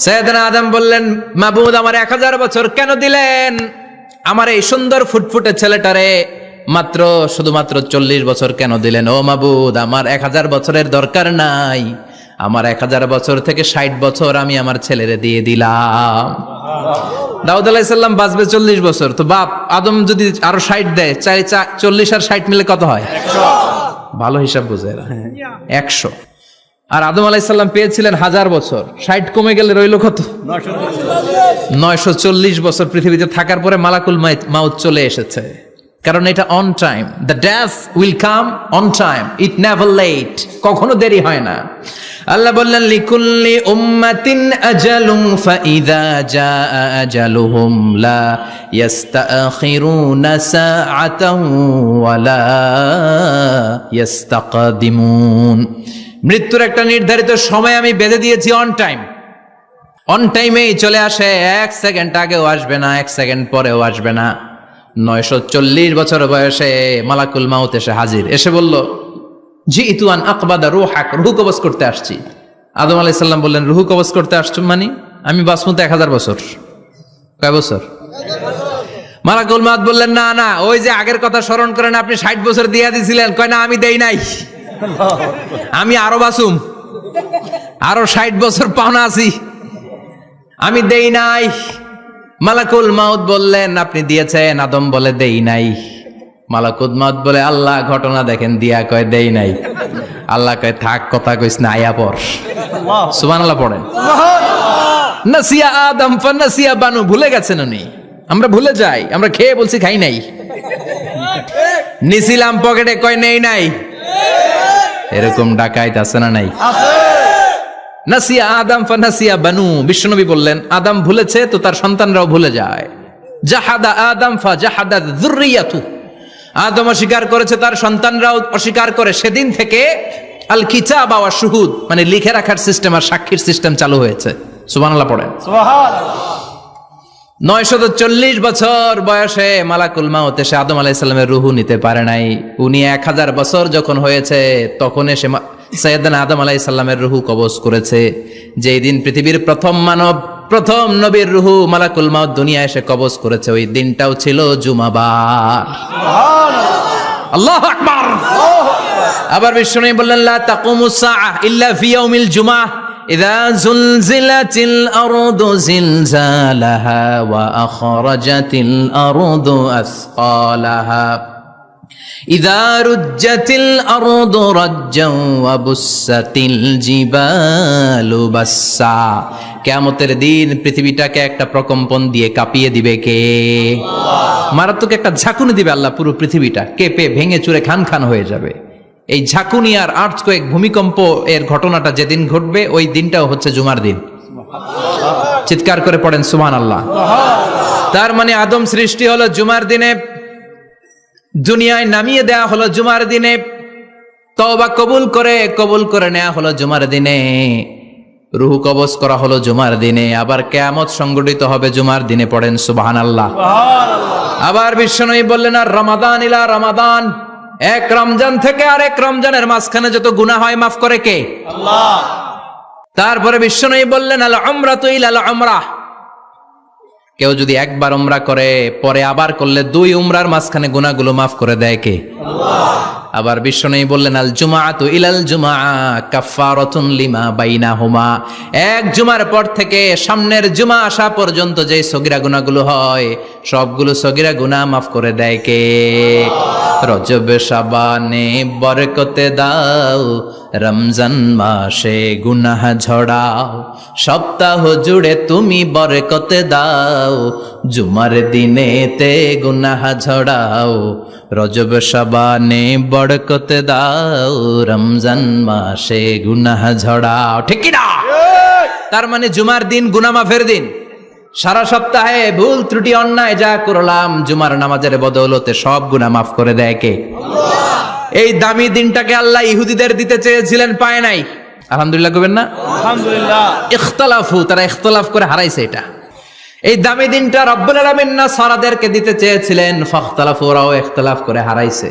[SPEAKER 1] সাইয়েদনা আদম বললেন, মাবুদ আমার 1000 বছর কেন দিলেন? আমার এই সুন্দর ফুটফুটে ছেলেটারে মাত্র শুধুমাত্র 40 বছর কেন দিলেন? ও মাবুদ, আমার 1000 বছরের দরকার নাই, আমার 1000 বছর থেকে 60 বছর আমি আমার ছেলেরে দিয়ে দিলাম। দাউদ আলাইহিস সালাম বাঁচবে 40 বছর, তো বাপ আদম যদি আরো 60 দেয়, 40 আর 60 মিলে কত হয়? 100। ভালো হিসাব বুঝে এরা, 100। আর আদম আলাইহিস সালাম পেয়েছিলেন 1000 বছর, 60 কমে গেলে রইল কত? 940 বছর পৃথিবীতে থাকার পরে মালাকুল মাউত চলে এসেছে। কারণ এটা on time, the death will come on time, it never late, কখনো দেরি হয় না। আল্লাহ বললেন, লিকুল্লি উম্মাতিন আজালুন ফাইযা জাআ আজালুহুম লা ইস্তাখিরুনা সাআতান ওয়া লা ইস্তাকদিমুন। মৃত্যুর একটা নির্ধারিত সময় আমি বেঁধে দিয়েছি, অন টাইম, অন টাইমেই চলে আসে, 1 সেকেন্ড আগেও আসবে না, 1 সেকেন্ড পরেও আসবে না। 940 বছর বয়সে মালাকুল মাউত এসে হাজির, এসে বলল, জিইতু আন আকবাদা রূহাক, রূহ কবজ করতে আসছি। আদম আলাইহিস সালাম বললেন, রূহ কবজ করতে আসছো মানে? আমি বাঁচবো তো 1000 বছর। কয় বছর? মালাকুল মাউত বললেন, না না, ওই যে আগের কথা স্মরণ করেন, আপনি 60 বছর দিয়া দিছিলেন। কয় না, আমি দেই নাই, আমি আরো বাঁচুম, আরো 60 বছর পাওনা আছি, আমি দেই নাই। মালাকুল মাউত বললেন, আপনি দিয়েছেন? আদম বলে, দেই নাই। মালাকুল মাউত বলে, আল্লাহ ঘটনা দেখেন, দিয়া কয় দেই নাই। আল্লাহ কয়, থাক, কথা কইস না, আয়া পড়। সুবহানাল্লাহ পড়েন। নাসিয়া আদম ফানাসিয়া বানু, ভুলে গেছেন উনি। আমরা ভুলে যাই, আমরা খেয়ে বলছি খাই নাই, নিছিলাম পকেটে, কয় নেই নাই। এরকম ডাকাইত আছে না নাই? নাসিয়া আদম ফানাসিয়া বানু, বিশ্বনবী বললেন, আদম ভুলেছে তো তার সন্তানরাও ভুলে যায়। জাহাদা আদম ফাজাহাদা যুররিয়াতু, আদম অস্বীকার করেছে, তার সন্তানরাও অস্বীকার করে। সেদিন থেকে আল কিতাব ওয়া শুহুদ, মানে লিখে রাখার সিস্টেম আর সাক্ষীর সিস্টেম চালু হয়েছে। সুবহানাল্লাহ পড়েন। সুবহানাল্লাহ। 940 বছর বয়সে মালাকুল মাউত এসে আদম আলাইহিস সালামের রূহ নিতে পারে নাই। উনি 1000 বছর যখন হয়েছে তখন এসে সাইয়েদনা আদম আলাইহিস সালামের রূহ কবজ করেছে। যেই দিন পৃথিবীর প্রথম মানব, প্রথম নবীর রূহ মালাকুল মাউত দুনিয়া এসে কবজ করেছে, ওই দিনটাও ছিল জুমাবার। সুবহানাল্লাহ, আল্লাহু আকবার। আবার বিশ্বনবী বললেন, লা তাকুমুস সাআহ ইল্লা ফি ইয়াউমিল জুমআহ, ইযা যুলজিলাতিল আরদু জিলজালাহা ওয়া আখরাজাতিল আরদু আসকালাহা ইযা রুজ্জাতিল আরদু রাজ্জান ওয়া বুসাতিল জিবালু বাসসা। কিয়ামতের দিন পৃথিবীটাকে একটা প্রকম্পন দিয়ে কাঁপিয়ে দিবে কে? মারাত্মক একটা ঝাঁকুনি দিবে আল্লাহ, পুরো পৃথিবীটা কেঁপে ভেঙে চুরে খান খান হয়ে যাবে। এই ঝাঁকুনি আর আর্থকোয়েক, ভূমিকম্প এর ঘটনাটা যেদিন ঘটবে ওই দিনটাও হচ্ছে জুমার দিন। চিৎকার করে পড়েন সুবহানাল্লাহ। তার মানে আদম সৃষ্টি হলো জুমার দিনে, দুনিয়ায় নামিয়ে দেয়া হলো জুমার দিনে, তওবা কবুল করে নেওয়া হলো জুমার দিনে, রূহ কবজ করা হলো জুমার দিনে, আবার কিয়ামত সংগঠিত হবে জুমার দিনে। পড়েন সুবহানাল্লাহ। আবার বিশ্বনবী বললেন, আর রমাদান ইলা রমাদান, এক রমজান থেকে আরেক রমজানের মাঝখানে যত গুনাহ হয় মাফ করে কে? আল্লাহ। তারপরে বিশ্বনবী বললেন, আল উমরাতু ইলাল উমরাহ, কেউ যদি একবার উমরা করে পরে আবার করলে 2 উমরার মাঝখানে গুনাহগুলো মাফ করে দেয় কে? আল্লাহ। আবার বিশ্বনবী বললেন, আল জুমাআতু ইলাল জুমআ কাফফারাতুন লিমা বাইনাহুমা, এক জুমার পর থেকে সামনের জুমা আসা পর্যন্ত যে সগীরা গুনাহগুলো হয় সবগুলো সগীরা গুনাহ মাফ করে দেয় কে? রজব শাবানে বরকতে দাও, রমজান মাসে গুনাহ ঝড়াও, সপ্তাহ জুড়ে তুমি বরকতে দাও, জুমার দিনেতে গুনাহ ঝড়াও, রজব শাবানে বরকতে দাও, রমজান মাসে গুনাহ ঝড়াও। ঠিক কি না? তার মানে জুমার দিন গুনাহ মাফের দিন। সারা সপ্তাহে ভুল ত্রুটি অন্যায় যা করলাম জুমার নামাজের বদৌলতে সব গুনাহ মাফ করে দেয় কে? আল্লাহ। এই দামি দিনটাকে আল্লাহ ইহুদিদের দিতে চেয়েছিলেন, পায় নাই। আলহামদুলিল্লাহ কইবেন না? আলহামদুলিল্লাহ। ইখতিলাফু, তারা ইখতিলাফ করে হারাইছে এটা। এই দামি দিনটা রব্বুল আলামিন নাসারাদেরকে দিতে চেয়েছিলেন, ফাখতালাফু, ওরাও ইখতিলাফ করে হারাইছে।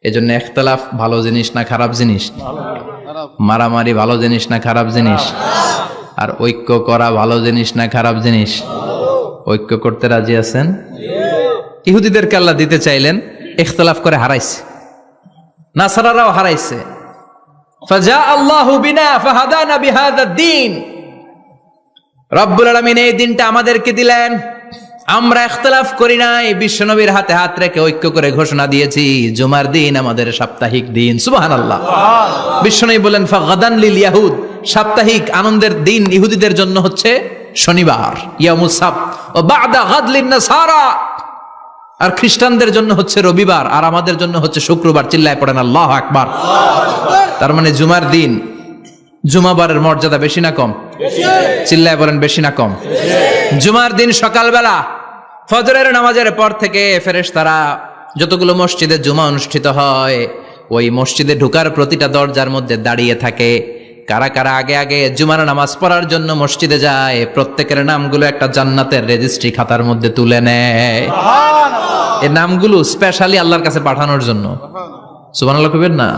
[SPEAKER 1] এজন্য ইখতিলাফ ভালো জিনিস না খারাপ জিনিস? মারামারি ভালো জিনিস না খারাপ জিনিস? আর ঐক্য করা ভালো জিনিস না খারাপ জিনিস? ঐক্য করতে রাজি আছেন? ইহুদিদেরকে আল্লাহ দিতে চাইলেন, ইখতিলাফ করে হারাইছে। নাসারারাও হারাইছে। ফাজা আল্লাহু বিনা ফাহাদানা বিহাদা দ্বীন, রব্বুল আলামিন এই দিনটা আমাদেরকে দিলেন, আমরা ইখতিলাফ করি নাই, বিশ্বনবীর হাতে হাত রেখে ঐক্য করে ঘোষণা দিয়েছি জুমার দিন আমাদের সাপ্তাহিক দিন। সুবহানাল্লাহ। বিশ্বনবী বলেন, ফাগাদান লিল ইয়াহুদ, সাপ্তাহিক আনন্দের দিন ইহুদিদের জন্য হচ্ছে শনিবার, ইয়াউমুস সাbt, ও বা'দা গাদ লিন নাসারা, আর খ্রিস্টানদের জন্য হচ্ছে রবিবার, আর আমাদের জন্য হচ্ছে শুক্রবার। চিল্লায় পড়েন আল্লাহু আকবার। তার মানে জুমার দিন, জুমাবারের মর্যাদা বেশি না কম? চিল্লায় বলেন বেশি না কম? জুমার দিন সকালবেলা ফজরের নামাজের পর থেকে ফেরেশতারা যতগুলো মসজিদে জুমা অনুষ্ঠিত হয় ওই মসজিদে ঢোকার প্রতিটা দরজার মধ্যে দাঁড়িয়ে থাকে। কারা কারা আগে আগে জুমার নামাজ পড়ার জন্য মসজিদে যায়, প্রত্যেকের নামগুলো একটা জান্নাতের রেজিস্ট্রি খাতার মধ্যে তুলে নেয়। এই নামগুলো স্পেশালি আল্লাহর কাছে পাঠানোর জন্য। সুবহানাল্লাহ কইবেন না?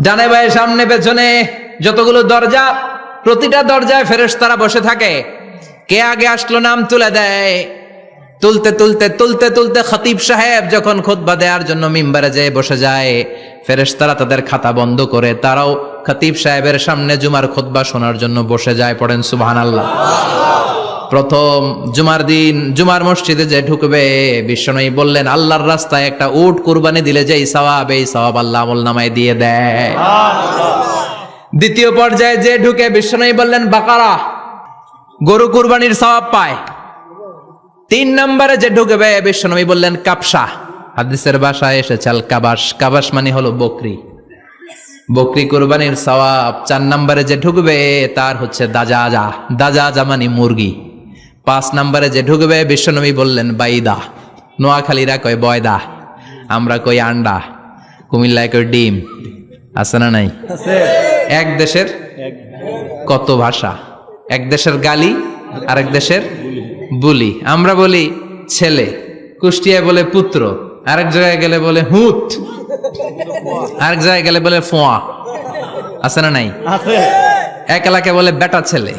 [SPEAKER 1] ডানে বায়ে সামনে পেছনে যতগুলো দরজা, প্রতিটা দরজায় ফেরেশতারা বসে থাকে। কে আগে আসলো নাম তুলে দেয়। তুলতে তুলতে তুলতে তুলতে খতিব সাহেব যখন খুতবা দেওয়ার জন্য মিম্বারে যেয়ে বসে যায়, ফেরেশতারা তাদের খাতা বন্ধ করে তারাও খতিব সাহেবের সামনে জুমার খুতবা শোনার জন্য বসে যায়। পড়েন সুবহানাল্লাহ। প্রথম জুমার দিন জুমার মসজিদে যে ঢুকবে, বিশ্বনবী বললেন, আল্লাহর রাস্তায় একটা উট কুরবানি দিলে যেই সওয়াব, এই সওয়াব আল্লাহ আমলনামায় দিয়ে দেয়। দ্বিতীয় পর্যায়ে যে ঢুকে, বিশ্বনবী বললেন বাকারা, গরু কুরবানির সওয়াব পায়। 3 নম্বরে যে ঢুকবে, বিশ্বনবী বললেন কাবসা, হাদিসের ভাষায় এসেছে আল কাবাস, কাবাস মানে হলো বকরি, বকরি কুরবানির সওয়াব। 4 নম্বরে যে ঢুকবে তার হচ্ছে দাজাজা, দাজাজা মানে মুরগি। 5 নম্বরে যে ঢুকবে, বিশ্বনবী বললেন বাইদা, নোয়াখালীরা কয় বয়দা, আমরা কই আন্ডা, কুমিল্লায় কই ডিম। আছে না নাই? এক দেশের কত ভাষা, এক দেশের গালি আরেক দেশের বুলি। আমরা বলি ছেলে, কুষ্টিয়ায় বলে পুত্র, আরেক জায়গায় গেলে বলে হুত, আরেক জায়গায় গেলে বলে ফোয়া। আছে না নাই? এক এলাকায় বলে বেটা ছেলে,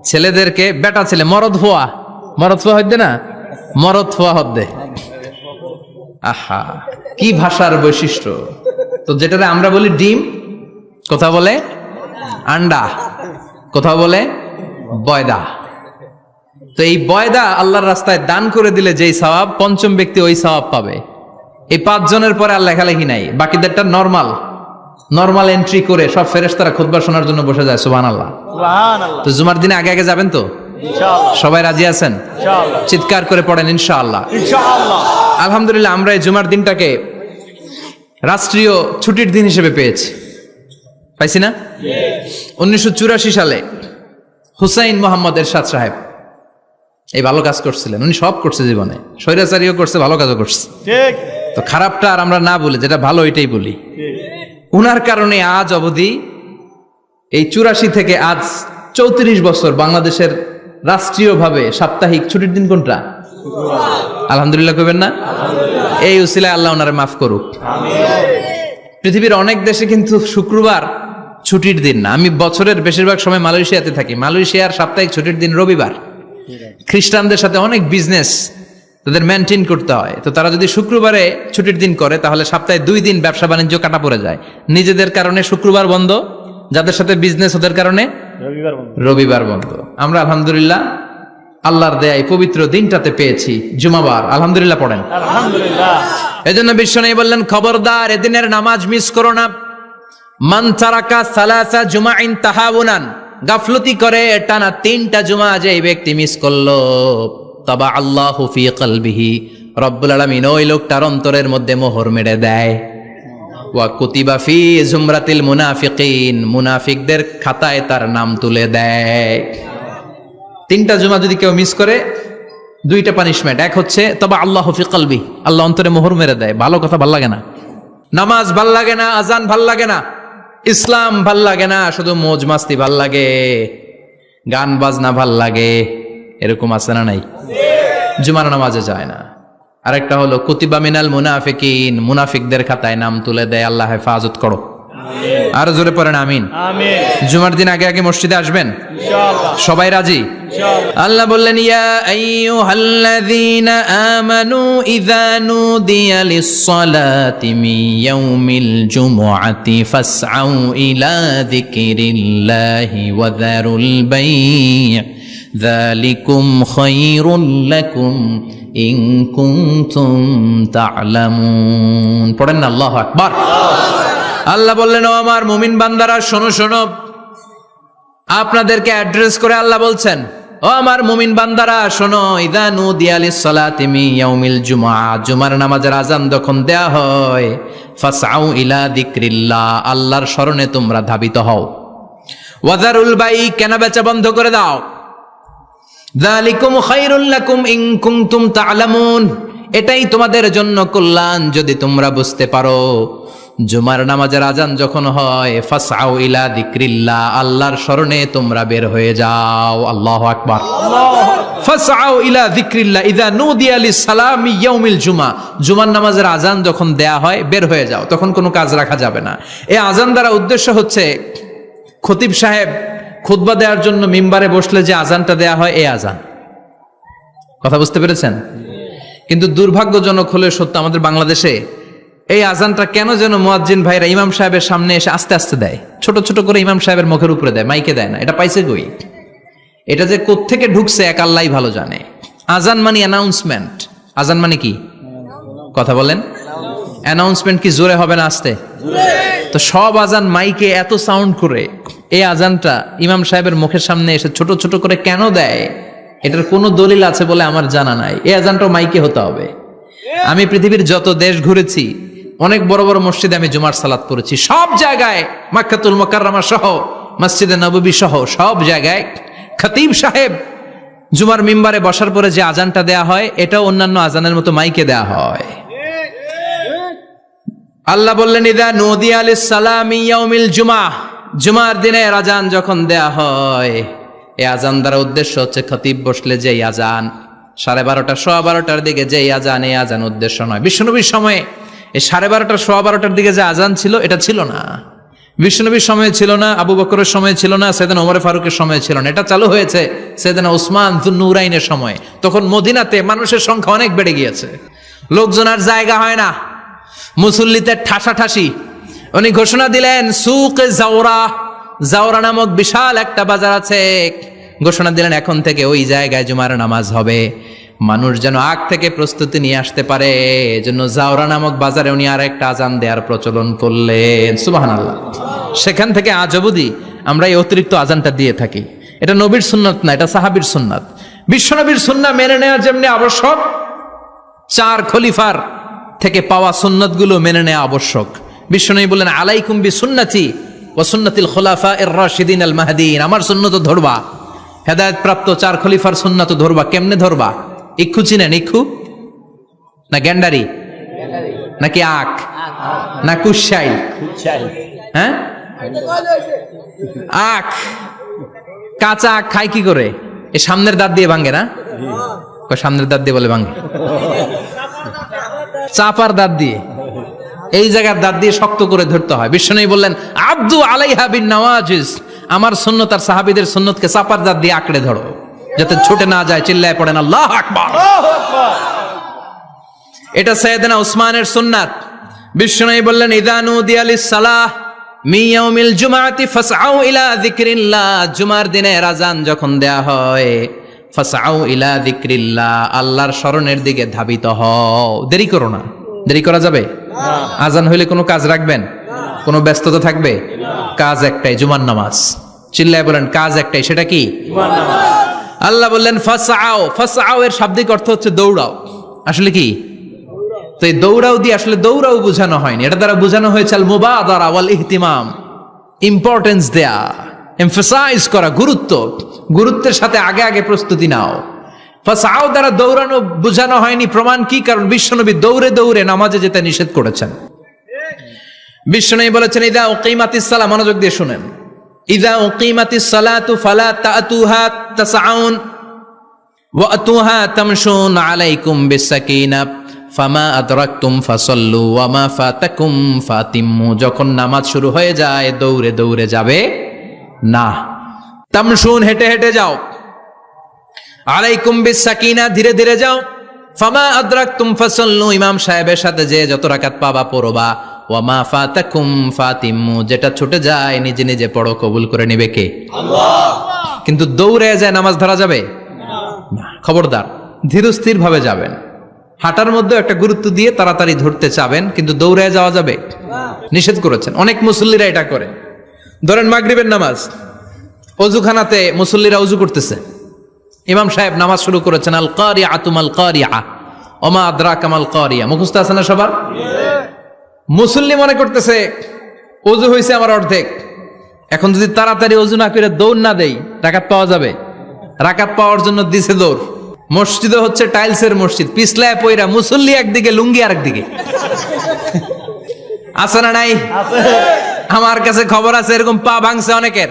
[SPEAKER 1] ছেলেদেরকে বেটা ছেলে, মরদ ফোয়া, মরদ ফোয়া হদ্দে না, মরদ ফোয়া হদ্দে। আহা, কি ভাষার বৈশিষ্ট্য। তো যেটারে আমরা বলি ডিম, কথা বলে আন্ডা, কোথাও বলে বয়দা। তো এই বয়দা আল্লাহর রাস্তায় দান করে দিলে যেই সওয়াব, পঞ্চম ব্যক্তি ওই সওয়াব পাবে। এই 5 জনের পরে আর লেখালেখি নাই, বাকিদেরটা নরমাল এন্ট্রি করে সব ফেরেশতারা খুতবা শোনার জন্য বসে যায়। সুবহানাল্লাহ।
[SPEAKER 2] সুবহানাল্লাহ।
[SPEAKER 1] তো জুমার দিনে আগে আগে যাবেন তো?
[SPEAKER 2] ইনশাআল্লাহ।
[SPEAKER 1] সবাই রাজি আছেন?
[SPEAKER 2] ইনশাআল্লাহ।
[SPEAKER 1] চিৎকার করে পড়েন ইনশাআল্লাহ।
[SPEAKER 2] ইনশাআল্লাহ।
[SPEAKER 1] আলহামদুলিল্লাহ, আমরা এই জুমার দিনটাকে রাষ্ট্রীয় ছুটির দিন হিসেবে পেয়েছি, পাইছি না? 1984 সালে হুসাইন মোহাম্মদ এরশাদ সাহেব এই ভালো কাজ করছিলেন। উনি সব করছে জীবনে, স্বৈরাচারীও করছে, ভালো কাজও করছে।
[SPEAKER 2] ঠিক।
[SPEAKER 1] তো খারাপটা আর আমরা না বলি, যেটা ভালো এটাই বলি। উনার কারণে আজ অবধি এই 84 থেকে আজ 34 বছর বাংলাদেশের রাষ্ট্রীয়ভাবে সাপ্তাহিক ছুটির দিন কোনটা? আলহামদুলিল্লাহ কইবেন না? এই উসিলায় আল্লাহ ওনারে মাফ করুক। পৃথিবীর অনেক দেশে কিন্তু শুক্রবার ছুটির দিন না। আমি বছরের বেশিরভাগ সময় মালয়েশিয়াতে থাকি। মালয়েশিয়ার সাপ্তাহিক ছুটির দিন রবিবার। খ্রিস্টানদের সাথে অনেক বিজনেস তাদের মেনটেন করতে হয়, তো তারা যদি শুক্রবারে ছুটির দিন করে তাহলে সপ্তাহে 2 দিন ব্যবসা বাণিজ্য কাটা পড়ে যায়। নিজেদের কারণে শুক্রবার বন্ধ, যাদের সাথে বিজনেস ওদের কারণে রবিবার বন্ধ। আমরা আলহামদুলিল্লাহ আল্লাহর দেয়ায় পবিত্র দিনটাতে পেয়েছি জুমাবার। আলহামদুলিল্লাহ পড়েন
[SPEAKER 2] আলহামদুলিল্লাহ।
[SPEAKER 1] এজন্য বিশ্বনবী বললেন, খবরদার এদিনের নামাজ মিস করো না। মান তারাকা সালাসা জুমাইন তাহাউনান, গাফলতি করে টানা 3টা জুমা যে এই ব্যক্তি মিস করলো, তবা আল্লাহু ফি কলবিহি, রব্বুল আলামিন ওই লোকটার অন্তরের মধ্যে মোহর মেরে দেয়। ওয়া কুতিবা ফি জুমরাতিল মুনাফিকিন, মুনাফিকদের খাতায় তার নাম তুলে দেয়। 3টা জুমা যদি কেউ মিস করে, 2টা পানিশমেন্ট। এক হচ্ছে তবা আল্লাহু ফি কলবি, আল্লাহ অন্তরে মোহর মেরে দেয়। ভালো কথা ভাল লাগে না, নামাজ ভাল লাগে না, আজান ভাল লাগে না, ইসলাম ভাল লাগে না, শুধু মৌজ মাস্তি ভাল লাগে, গান বাজনা ভাল লাগে, এরকম আছে না নাই? জুমার নামাজে যায় না। আরেকটা হলো কুতিবা মিনাল মুনাফিকিন, মুনাফিকদের খাতায় নাম তুলে দেয়। আল্লাহ হেফাজত করো। আরো জোরে পড়েন আমিন।
[SPEAKER 2] আমিন।
[SPEAKER 1] জুমার দিন আগে আগে মসজিদে আসবেন
[SPEAKER 2] ইনশাআল্লাহ।
[SPEAKER 1] সবাই রাজি?
[SPEAKER 2] ইনশাআল্লাহ।
[SPEAKER 1] আল্লাহ বললেন, ইয়া আইয়ুহাল্লাযীনা আমানু ইযা নুদিয়া লিস-সালাতি মিন ইয়াউমিল জুমুআতি ফাসআউ ইলা যিকরিল্লাহি ওয়া যারুল বাই', যালিকুম খায়রুল লাকুম ইন কুনতুম তা'লামুন। পড়েন না আল্লাহু আকবার। আল্লাহ বললেন, ও আমার মুমিন বান্দারা শোনো শোনো। আপনাদেরকে অ্যাড্রেস করে আল্লাহ বলছেন, ও আমার মুমিন বান্দারা শোনো, ইযা নুদিয়া লিস-সালাতি মিন ইয়াউমিল জুমআ, জুমার নামাজের আযান যখন দেয়া হয়, ফাসআউ ইলা যিকরিল্লাহ, আল্লাহর স্মরণে তোমরা ধাবিত হও। ওয়া যারুল বাই', কেনা বেচা বন্ধ করে দাও। যালিকুম খায়রুল লাকুম ইন কুনতুম তা'লামুন, এটাই তোমাদের জন্য কল্যাণ যদি তোমরা বুঝতে পারো। জুমার নামাজের আজান যখন হয়, ফাসআউ ইলা যিকরিল্লাহ, আল্লাহর স্মরণে তোমরা বের হয়ে যাও। আল্লাহু আকবার। ফাসআউ ইলা যিকরিল্লাহ ইযা নুদিয়া লিস-সালামি ইয়াউমিল জুমআ, জুমার নামাজের আজান যখন দেয়া হয় বের হয়ে যাও, তখন কোনো কাজ রাখা যাবে না। এই আজান দ্বারা উদ্দেশ্য হচ্ছে খতিব সাহেব খুতবা দেওয়ার জন্য মিম্বারে বসলে যে আজানটা দেয়া হয়, এই আজান। কথা বুঝতে পেরেছেন? কিন্তু দুর্ভাগ্যজনক হলে সত্য, আমাদের বাংলাদেশে এই আজানটা কেন যেন মুয়াজ্জিন ভাইরা ইমাম সাহেবের সামনে এসে আস্তে আস্তে দেয়, ছোট ছোট করে ইমাম সাহেবের মুখের উপরে দেয়, মাইকে দেয় না। এটা পাইছে কই? এটা যে কোত্থেকে ঢুকছে এক আল্লাহই ভালো জানে। আজান মানে অ্যানাউন্সমেন্ট। আজান মানে কি? কথা বলেন। অ্যানাউন্সমেন্ট কি জোরে হবে না আস্তে? তো সব আজান মাইকে এত সাউন্ড করে, এই আজানটা ইমাম সাহেবের মুখের সামনে এসে ছোট ছোট করে কেন দেয়? এটার কোনো দলিল আছে বলে আমার জানা নাই। এই আজানটাও মাইকে হতে হবে। আমি পৃথিবীর যত দেশ ঘুরেছি, অনেক বড় বড় মসজিদে আমি জুমার সালাত পড়েছি, সব জায়গায় মক্কাতুল মুকাররমা সহ মসজিদে নববী সহ সব জায়গায় খতিব সাহেব জুমার মিম্বারে বসার পরে যে আজানটা দেয়া হয়, এটাও অন্যান্য আজানের মতো মাইকে দেয়া হয়। আল্লাহ বললেন, ইযা নুদিয়া লিস-সালামি ইয়াউমিল জুমআ, জুমার দিনের আজান যখন দেয়া হয়, এই আজান দ্বারা উদ্দেশ্য হচ্ছে খতিব বসলে যে আজান 12:30 12:15 দিকে যে আজান, এই আজান উদ্দেশ্য নয়। বিশ্বনবীর সময়ে এই 12:30 12:15 দিকে যে আজান ছিল, এটা ছিল না। বিশ্বনবীর সময় ছিল না, আবু বকরের সময় ছিল না, সাইয়েদনা ওমর ফারুকের সময় ছিল না। এটা চালু হয়েছে সাইয়েদনা উসমান যুন্নুরাইনের সময়। তখন মদিনাতে মানুষের সংখ্যা অনেক বেড়ে গিয়েছে, লোকজন আর জায়গা হয় না, মুসল্লিতে ঠাসাঠাসি। উনি ঘোষণা দিলেন, সুক জাওরা, জাওরা নামক বিশাল একটা বাজার আছে। ঘোষণা দিলেন এখন থেকে ওই জায়গায় জুমার নামাজ হবে। মানুষ যেন আগ থেকে প্রস্তুতি নিয়ে আসতে পারে, এজন্য জাওরা নামক বাজারে উনি আর একটা আজান দেওয়ার প্রচলন করলেন। সুবহানাল্লাহ। সেখান থেকে আজ অবধি আমরা এই অতিরিক্ত আজানটা দিয়ে থাকি। এটা নবীর সুন্নাত না, এটা সাহাবীর সুন্নাত। বিশ্বনবীর সুন্নাহ মেনে নেওয়া যেমনি আবশ্যক, 4 খলিফার থেকে পাওয়া সুন্নাতগুলো মেনে নেওয়া আবশ্যক। বিশ্বনবী বললেন আলাইকুম বিসুন্নতি ওয়া সুন্নাতিল খুলাফায়ে রাশিদিন আল মাহদিন। আমার সুন্নাত ধরবা, হেদায়েত প্রাপ্ত 4 খলিফার সুন্নাত ধরবা। কেমনে ধরবা? ইক্ষু চিনেন? ইক্ষু না গ্যান্ডারি নাকি আখ না কুশাইল? হ্যাঁ, আখ। কাঁচা আখ খায় কি করে? এই সামনের দাঁত দিয়ে ভাঙে না? সামনের দাঁত দিয়ে বলে ভাঙে, চাপার দাঁত দিয়ে, এই জায়গার দাঁত দিয়ে শক্ত করে ধরতে হয়। বিশ্বনবী বললেন আব্দু আলাইহা বিন নওয়াজিজ। আমার সুন্নত আর সাহাবীদের সুন্নতকে চাপার দাঁত দিয়ে আঁকড়ে ধরো, যাতে ছুটে না যায়। চিল্লায় পড়েন আল্লাহু আকবার। এটা সাইয়েদনা উসমানের সুন্নাত। বিশ্বনবী বললেন ইযা নুদিয়া লিস-সালাহ মিন ইয়াউমিল জুমআতি ফাসআউ ইলা যিকরিল্লাহ। জুমার দিনে আযান যখন দেয়া হয়, ফাসআউ ইলা যিকরিল্লাহ, আল্লাহর স্মরণের দিকে ধাবিত হও। দেরি করো না। দেরি করা যাবে? আজান হইলে কোনো কাজ রাখবেন? কোনো ব্যস্ততা থাকবে? কাজ একটাই, জুমার নামাজ। চিল্লায় বলেন কাজ একটাই, সেটা কি? জুমার নামাজ। আল্লাহ বললেন ফাসআউ। ফাসআউ এর শাব্দিক অর্থ হচ্ছে দৌড়াও। আসলে কি? তো এই দৌড়াও দিয়ে আসলে দৌড়াও বোঝানো হয়নি, এটা দ্বারা বোঝানো হয়েছে আল মুবাদারা ওয়াল ইহতিমাম, ইম্পর্টেন্স দেয়া, এমফাসাইজ করা, গুরুত্বের সাথে আগে আগে প্রস্তুতি নাও। ফাসআউ দ্বারা দৌড়ানো বোঝানো হয়নি। প্রমাণ কি? কারণ বিশ্বনবী দৌড়ে দৌড়ে নামাজে যেতে নিষেধ করেছেন। বিশ্বনবী বলেছেন ইযা উকিমাতিস সালাহ, মনোযোগ দিয়ে শুনেন, ইযা উকিমাতিস সালাতু ফালা তাতুহা তাসআউন ওয়া আতুহা তামশুন আলাইকুম বিসাকিনা ফামা আদরাকতুম ফাসাল্লু ওয়া মা ফাতাকুম ফাতিম্মু। যখন নামাজ শুরু হয়ে যায় দৌড়ে দৌড়ে যাবে না, তামশুন হেঁটে হেঁটে যাও, আলাইকুম বিসাকিনা ধীরে ধীরে যাও, ফামা আদরাকতুম ফাসাল্লু ইমাম সাহেবের সাথে যে যত রাকাত পাবা পড়বা, ওয়া মা ফাতাকুম ফাতিম্মু যেটা ছুটে যায় নিজে নিজে পড়ো, কবুল করে নেবে কে? আল্লাহ। কিন্তু দৌড়ে যায় নামাজ ধরা যাবে না। খবরদার, ধীরস্থির ভাবে যাবেন। হাঁটার মধ্যে একটা গুরুত্ব দিয়ে তাড়াতাড়ি ধরতে চাবেন, কিন্তু দৌড়ে যাওয়া যাবে নিষেধ করেছেন। অনেক মুসল্লিরা এটা করে। ধরেন মাগরিবের নামাজ, অজুখানাতে মুসল্লিরা অজু করতেছে, ইমাম সাহেব নামাজ শুরু করেছেন আল কারিআতু মাল কারিআ ওমা আদরাকা মাল কারিআ। মুখস্থ আছে না সবার? মুসল্লি মনে করতেছে অজু হয়েছে আমার অর্ধেক, এখন যদি তাড়াতাড়ি অজু না করে দৌড় না দেই রাকাত পাওয়া যাবে। রাকাত পাওয়ার জন্য দিছে দৌড়। মসজিদে হচ্ছে টাইলসের মসজিদ, পিছলায় পয়রা মুসল্লি একদিকে, লুঙ্গি আরেকদিকে। আছে না নাই? আমার কাছে খবর আছে এরকম পা ভাঙছে অনেকের।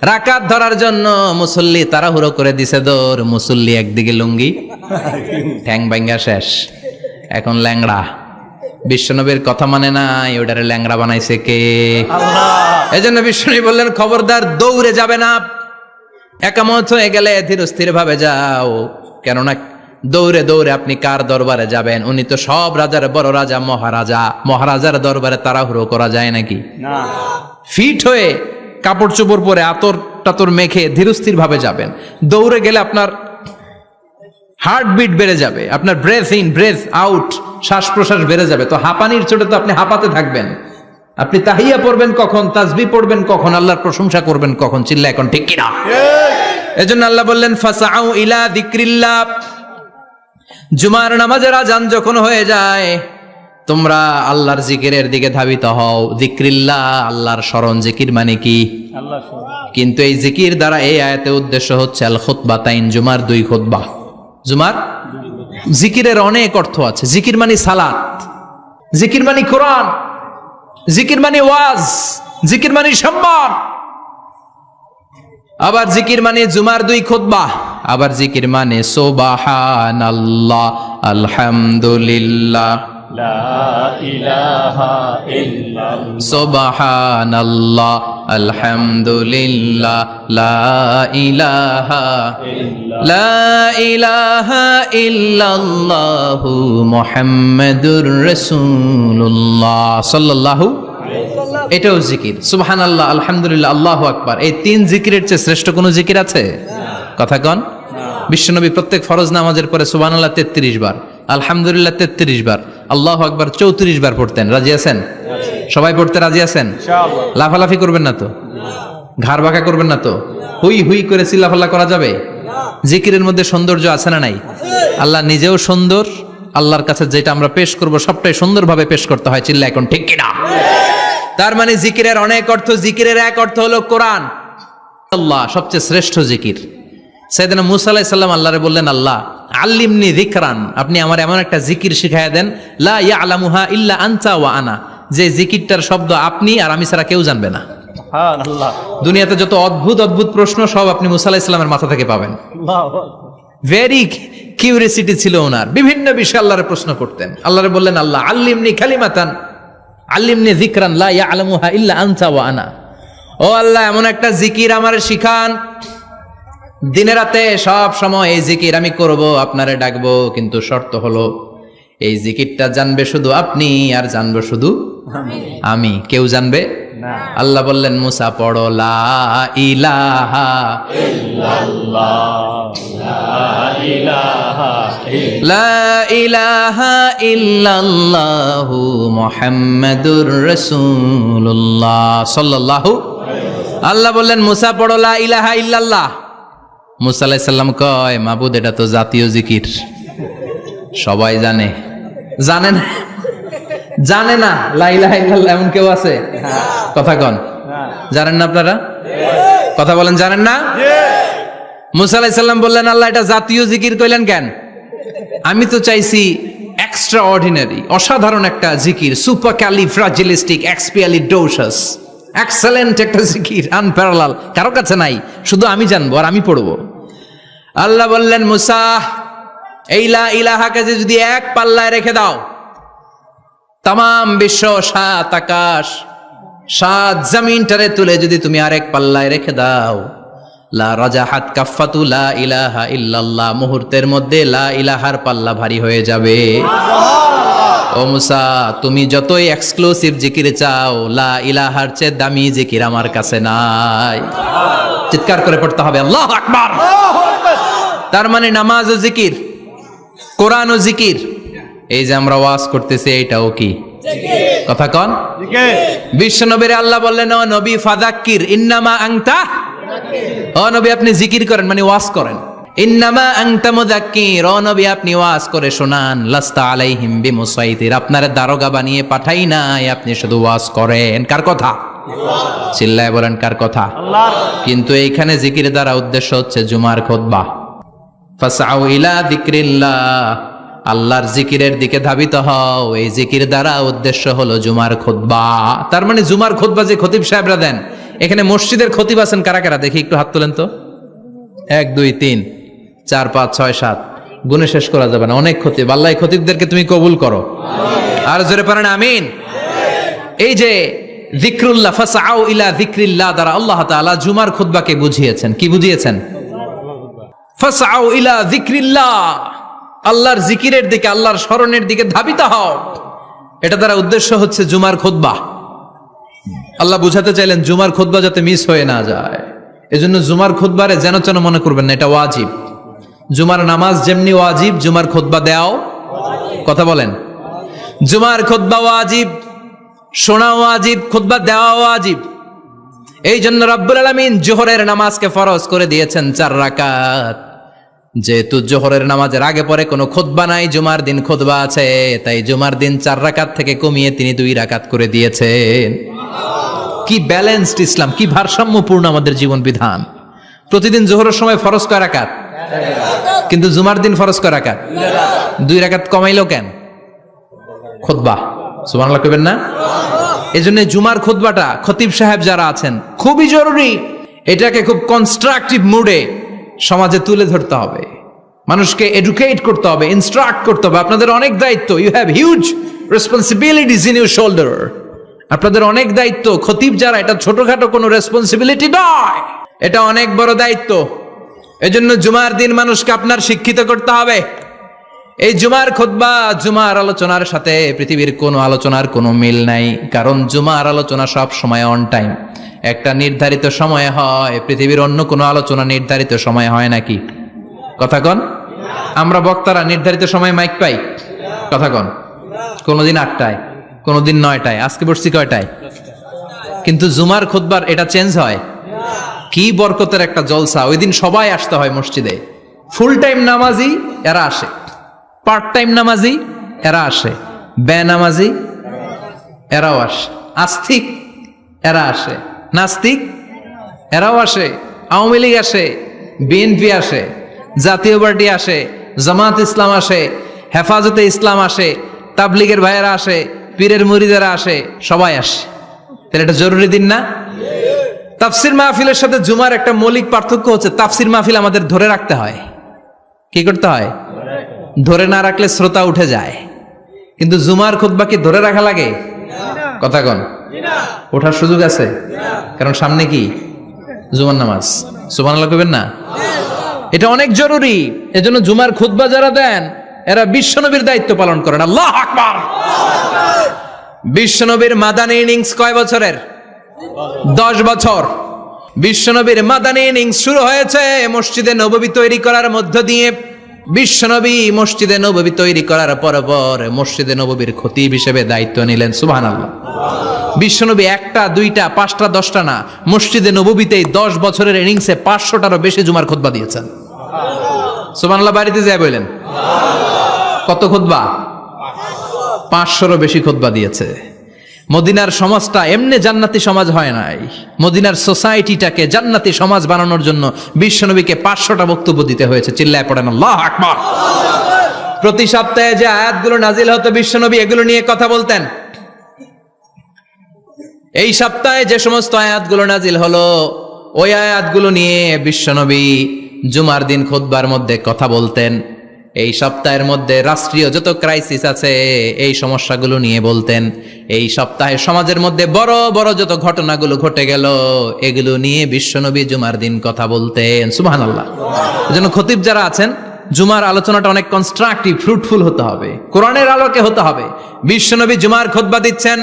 [SPEAKER 1] রাকাত ধরার জন্য মুসল্লি তাড়াহুড়ো করে দিছে দৌড়, মুসল্লি একদিকে লুঙ্গি, ঠ্যাং ভাঙ্গা শেষ, এখন ল্যাংড়া। বিশ্বনবীর কথা মানে নাই, ওটারে ল্যাংড়া বানাইছে কে? আল্লাহ। এজন্য বিশ্বনবী বললেন খবরদার দৌড়ে যাবে না, একামত হয়ে গেলে ধীরস্থির ভাবে যাও। কেননা দৌড়ে দৌড়ে আপনি কার দরবারে যাবেন? উনি তো সব রাজার বড় রাজা, মহারাজা। মহারাজার দরবারে তাড়াহুড়ো করা যায় নাকি? না। ফিট হয়ে কাপড় চোপড় পরে আতর টাতর মেখে ধীরস্থির ভাবে যাবেন। দৌড়ে গেলে আপনার হার্টবিট বেড়ে যাবে, আপনার ব্রেথ ইন ব্রেথ আউট, শ্বাস প্রশ্বাস বেড়ে যাবে। তো হাঁপানির চোটে তো আপনি হাঁপাতে থাকবেন। আপনি তাহিয়া পড়বেন কখন, তাসবিহ পড়বেন কখন, আল্লাহর প্রশংসা করবেন কখন? চিল্লা এখন ঠিক কিনা? এজন্য আল্লাহ বললেন ফাসআউ ইলা যিকরিল্লাহ। জুমার নামাজের আযান যখন হয়ে যায় তোমরা আল্লাহর জিকিরের দিকে ধাবিত হও। যিকরিল্লাহ, আল্লাহর স্মরণ। জিকির মানে কি? আল্লাহর স্মরণ। কিন্তু এই জিকির দ্বারা এই আয়াতে উদ্দেশ্য হচ্ছে আল খুতবাতাইন, জুমার 2 খুতবা। জুমার জিকিরের অনেক অর্থ আছে। জিকির মানে সালাত, জিকির মানে কোরআন, জিকির মানে ওয়াজ, জিকির মানে সম্মান। আবার জিকির মানে জুমার 2 খুতবা। আবার জিকির মানে সুবহানাল্লাহ, আলহামদুলিল্লাহ, লা ইলাহা ইল্লাল্লাহ, সুবহানাল্লাহ, আলহামদুলিল্লাহ, লা ইলাহা ইল্লাল্লাহ, লা ইলাহা ইল্লাল্লাহু মুহাম্মাদুর রাসূলুল্লাহ সাল্লাল্লাহু আলাইহি ওয়াসাল্লাম। এটাও জিকির। সুবহানাল্লাহ, আলহামদুলিল্লাহ, আল্লাহু আকবার, এই তিন জিকিরের চেয়ে শ্রেষ্ঠ কোনো জিকির আছে? কথা কন। বিশ্বনবী প্রত্যেক ফরজ নামাজের পরে সুবহানাল্লাহ 33 বার, আলহামদুলিল্লাহ 33 বার, আল্লাহু আকবার 34 বার পড়তেন। রাজি আছেন? সবাই পড়তে রাজি আছেন?
[SPEAKER 2] ইনশাআল্লাহ।
[SPEAKER 1] লাফালাফি করবেন না তো? ঘাড় বাঁকা করবেন না তো? হুই হুই করে চিল্লাফাল্লা করা যাবে? জিকিরের মধ্যে সৌন্দর্য আছে না নাই? আল্লাহ নিজেও সুন্দর, আল্লাহর কাছে যেটা আমরা পেশ করব সবটাই সুন্দরভাবে পেশ করতে হয়। চিল্লা এখন ঠিক কিনা? তার মানে জিকিরের অনেক অর্থ, জিকিরের এক অর্থ হলো কোরআন। আল্লাহ সবচেয়ে শ্রেষ্ঠ জিকির। সাইয়েদনা মুসা আলাইহিস সালাম আল্লাহরে বললেন, আল্লাহ আল্লিমনি যিকরান, আপনি আমার এমন একটা জিকির শিখায়া দেন, লা ইয়ালামুহা ইল্লা আনতা ওয়া আনা, যে জিকিরটার শব্দ আপনি আর আমি ছাড়া কেউ জানবে না।
[SPEAKER 2] সুবহানাল্লাহ।
[SPEAKER 1] দুনিয়াতে যত অদ্ভুত অদ্ভুত প্রশ্ন সব আপনি মুসা আলাইহিস সালামের মাথা থেকে পাবেন।
[SPEAKER 2] আল্লাহু আকবার।
[SPEAKER 1] ভেরি কিউরিয়াসিটি ছিল ওনার, বিভিন্ন বিষয়ে আল্লাহরে প্রশ্ন করতেন। আল্লাহরে বললেন, আল্লাহ আল্লিমনি কালিমাতান, আল্লিমনি যিকরান লা ইয়ালামুহা ইল্লা আনতা ওয়া আনা, ও আল্লাহ এমন একটা জিকির আমারে শিখান, দিনে রাতে সব সময় এই জিকির আমি করব, আপনারে ডাকবো, কিন্তু শর্ত হলো এই জিকিরটা জানবে শুধু আপনি আর জানবো শুধু আমি, কেউ জানবে
[SPEAKER 2] না।
[SPEAKER 1] আল্লাহ বললেন, মুসা পড়ো লা ইলাহা লা ইলাহা ইল্লাল্লাহু মুহাম্মাদুর রাসূলুল্লাহ সাল্লাল্লাহু। আল্লাহ বললেন, মুসা পড়ো লা ইলাহা ইল্লাল্লাহ। মুসা আলাইহিস সালাম কয়, মাবুদ এটা তো জাতীয় জিকির, সবাই জানে। জানে না? জানে না লা ইলাহা ইল্লাল্লাহ এমন কেউ আছে? কথা কন। জানেন না আপনারা? কথা বলেন, জানেন না? মুসা আলাইহিস সালাম বললেন, আল্লাহ এটা জাতীয় জিকির কইলেন কেন? আমি তো চাইছি এক্সট্রা অর্ডিনারি, অসাধারণ একটা জিকির, সুপার ক্যালিফ্রাজিলিস্টিক এক্সপিয়ালিডোসাস, এক্সেলেন্ট একটা জিকির, আনপ্যারালাল, কারো কাছে নাই, শুধু আমি জানবো আর আমি পড়বো। আল্লাহ বললেন, মুসা এই লা ইলাহাকে যদি এক পাল্লায় রেখে দাও, তামাম বিশ্ব, 7 আকাশ, 7 জমিনটারে তুলে যদি তুমি আরেক পাল্লায় রেখে দাও, লা রাজাহাত কাফাতু লা ইলাহা ইল্লাল্লাহ, মুহূর্তের মধ্যে লা ইলাহার পাল্লা ভারী হয়ে যাবে। ও মুসা, তুমি যতই এক্সক্লুসিভ জিকির চাও, লা ইলাহার চেয়ে দামি জিকির আমার কাছে নাই। চিৎকার করে পড়তে হবে আল্লাহু আকবার। তার মানে নামাজ ও জিকির, কোরআন ও জিকির, এই যে আমরা ওয়াজ করতেছি এটাও কি কথা কন? বিশ্ব নবীর আল্লাহ বললেন, ও নবী ফাযাক্কির ইন্নামা আনতা, ও নবী আপনি জিকির করেন মানে ওয়াজ করেন। ইন্নামা আনতা মুযাক্কির, ও নবী আপনি ওয়াজ করে শোনান। লাস্তা আলাইহিম বিমুসাইতির, আপনার দারোগা বানিয়ে পাঠাই নাই, আপনি শুধু ওয়াজ করেন। কার কথা? চিল্লায় বলেন কার কথা?
[SPEAKER 2] আল্লাহর।
[SPEAKER 1] কিন্তু এইখানে জিকির দ্বারা উদ্দেশ্য হচ্ছে জুমার খুতবা। ফাসআউ ইলা যিকরিল্লাহ, আল্লাহর জিকিরের দিকে ধাবিত হও, এই জিকির দ্বারা উদ্দেশ্য হলো জুমার খুতবা। তার মানে জুমার খুতবা যে খতিব সাহেবরা দেন, এখানে মসজিদের খতিব আছেন কারা কারা দেখি একটু হাত তোলেন তো। 1 2 3 4 5 6 7, গুণে শেষ করা যাবে না, অনেক খতিব। আল্লাহ এই খতিবদেরকে তুমি কবুল করো, আর জোরে পড়েন আমিন। এই যে যিকরুল্লাহ, ফাসআউ ইলা যিকরিল্লাহ দ্বারা আল্লাহ তাআলা জুমার খুতবাকে বুঝিয়েছেন। কি বুঝিয়েছেন? ফাসআউ ইলা যিকরিল্লাহ, আল্লাহর জিকিরের দিকে, আল্লাহর স্মরণের দিকে ধাবিত হও। এটা দ্বারা উদ্দেশ্য হচ্ছে জুমার খুতবা। আল্লাহ বুঝাতে চাইলেন জুমার খুতবা যাতে মিস হয়ে না যায়, এজন্য জুমার খুতবারে যেন তেন মনে করবেন না, এটা ওয়াজিব। জুমার নামাজ যেমনি ওয়াজিব, জুমার খুতবা দেওয়াও, কথা বলেন, জুমার খুতবা ওয়াজিব, শোনা ওয়াজিব, খুতবা দেওয়া ওয়াজিব। এই জন্য রব্বুল আলামিন জোহরের নামাজকে ফরজ করে দিয়েছেন 4 রাকাত। যেহেতু জোহরের নামাজের আগে পরে কোনো খুতবা নাই, জুমার দিন খুতবা আছে, তাই জুমার দিন 4 রাকাত থেকে কমিয়ে তিনি 2 রাকাত করে দিয়েছেন। কি ব্যালেন্সড ইসলাম, কি ভারসাম্যপূর্ণ আমাদের জীবন বিধান। প্রতিদিন জোহরের সময় ফরজ কয় রাকাত, কিন্তু জুমার দিন ফরজ কয় রাকাত? 2 রাকাত কমাইলো কেন? খুতবা। সুবহানাল্লাহ কইবেন না? এজন্য জুমার খুতবাটা খতিব সাহেব যারা আছেন খুবই জরুরি। এটাকে খুব কনস্ট্রাকটিভ মুডে সমাজে তুলে ধরতে হবে, মানুষকে এডুকেট করতে হবে, ইনস্ট্রাক্ট করতে হবে। আপনাদের অনেক দায়িত্ব, you have huge responsibilities in your shoulder. আপনাদের অনেক দায়িত্ব। খতিব যারা, এটা ছোটখাটো কোনো রেসপন্সিবিলিটি নয়, এটা অনেক বড় দায়িত্ব। এজন্য জুমার দিন মানুষকে আপনার শিক্ষিত করতে হবে। এই জুমার খুতবা, জুমার আলোচনার সাথে পৃথিবীর কোনো আলোচনার কোনো মিল নাই, কারণ জুমার আলোচনা সব সময় অন টাইম, একটা নির্ধারিত সময়ে হয়। পৃথিবীর অন্য কোনো আলোচনা নির্ধারিত সময়ে হয় নাকি? কথা কন। আমরা বক্তারা নির্ধারিত সময়ে মাইক পাই? কথা কন। কোনোদিন 8টায়, কোনোদিন 9টায়, আজকে বসছি কয়টায়? কিন্তু জুমার খুতবার এটা চেঞ্জ হয়। কি বরকতের একটা জলসা! ওই দিন সবাই আসতে হয় মসজিদে। ফুল টাইম নামাজি এরা আসে, পার্ট টাইম নামাজি এরা আসে, বেনামাজি এরাও আসে, আস্তিক এরা আসে, নাস্তিক এরাও আসে, আওয়ামী লীগ আসে, বিএনপি আসে, জাতীয় পার্টি আসে, জামাত ইসলাম আসে, হেফাজতে ইসলাম আসে, তাবলিগের ভাইয়েরা আসে, পীরের মুরিদেরা আসে, সবাই আসে। তাহলে এটা জরুরি দিন না? তাফসির মাহফিলের সাথে জুমার একটা মৌলিক পার্থক্য হচ্ছে, তাফসির মাহফিল আমাদের ধরে রাখতে হয়। কি করতে হয়? ধরে না রাখলে শ্রোতা উঠে যায়। কিন্তু জুমার খুতবা কি ধরে রাখা লাগে? কথা কন। ওঠার সুযোগ আছে? কারণ সামনে কি? জুমার নামাজ। সুবহানাল্লাহ কইবেন না? এটা অনেক জরুরি। এজন্য জুমার খুতবা যারা দেন এরা বিশ্বনবীর দায়িত্ব পালন করেন। আল্লাহু আকবার। বিশ্বনবীর মাদানী ইনিংস কয় বছরের? 10 বছর। বিশ্বনবীর মাদানী ইনিংস শুরু হয়েছে মসজিদে নববী তৈরি করার মধ্য দিয়ে। বিশ্বনবী মসজিদে নববী তৈরি করার পর মসজিদে নববীর খতিব হিসেবে দায়িত্ব নিলেন। সুবহানাল্লাহ। বিশ্বনবী 1টা 2টা 5টা 10টা না, মসজিদে নববীতেই 10 বছরের ইনিংসে 500টারও বেশি জুমার খুতবা দিয়েছেন। সুবহানাল্লাহ। বাড়িতে যায় বলেন কত খুতবা? 500রও বেশি খুতবা দিয়েছে। মদিনার সমাজটা এমনি জান্নাতি সমাজ হয় নাই। মদিনার সোসাইটিটাকে জান্নাতি সমাজ বানানোর জন্য বিশ্বনবীকে 500টা বক্তব্য দিতে হয়েছে। চিল্লায় পড়েন আল্লাহু আকবার। প্রতি সপ্তাহে যে আয়াতগুলো নাজিল হতো বিশ্বনবী এগুলো নিয়ে কথা বলতেন। এই সপ্তাহে যে সমস্ত আয়াতগুলো নাজিল হলো ওই আয়াতগুলো নিয়ে বিশ্বনবী জুমার দিন খুতবার মধ্যে কথা বলতেন। এই সপ্তাহের মধ্যে রাষ্ট্রীয় যত ক্রাইসিস আছে এই সমস্যাগুলো নিয়ে বলতেন। এই সপ্তাহে সমাজের মধ্যে বড় বড় যত ঘটনাগুলো ঘটে গেল এগুলো নিয়ে বিশ্বনবী জুমার দিন কথা বলতেন। সুবহানাল্লাহ। এজন্য খতিব যারা আছেন জুমার আলোচনাটা অনেক কনস্ট্রাকটিভ, ফ্রুটফুল হতে হবে, কোরআনের আলোকে হতে হবে। বিশ্বনবী জুমার খুতবা দিচ্ছেন,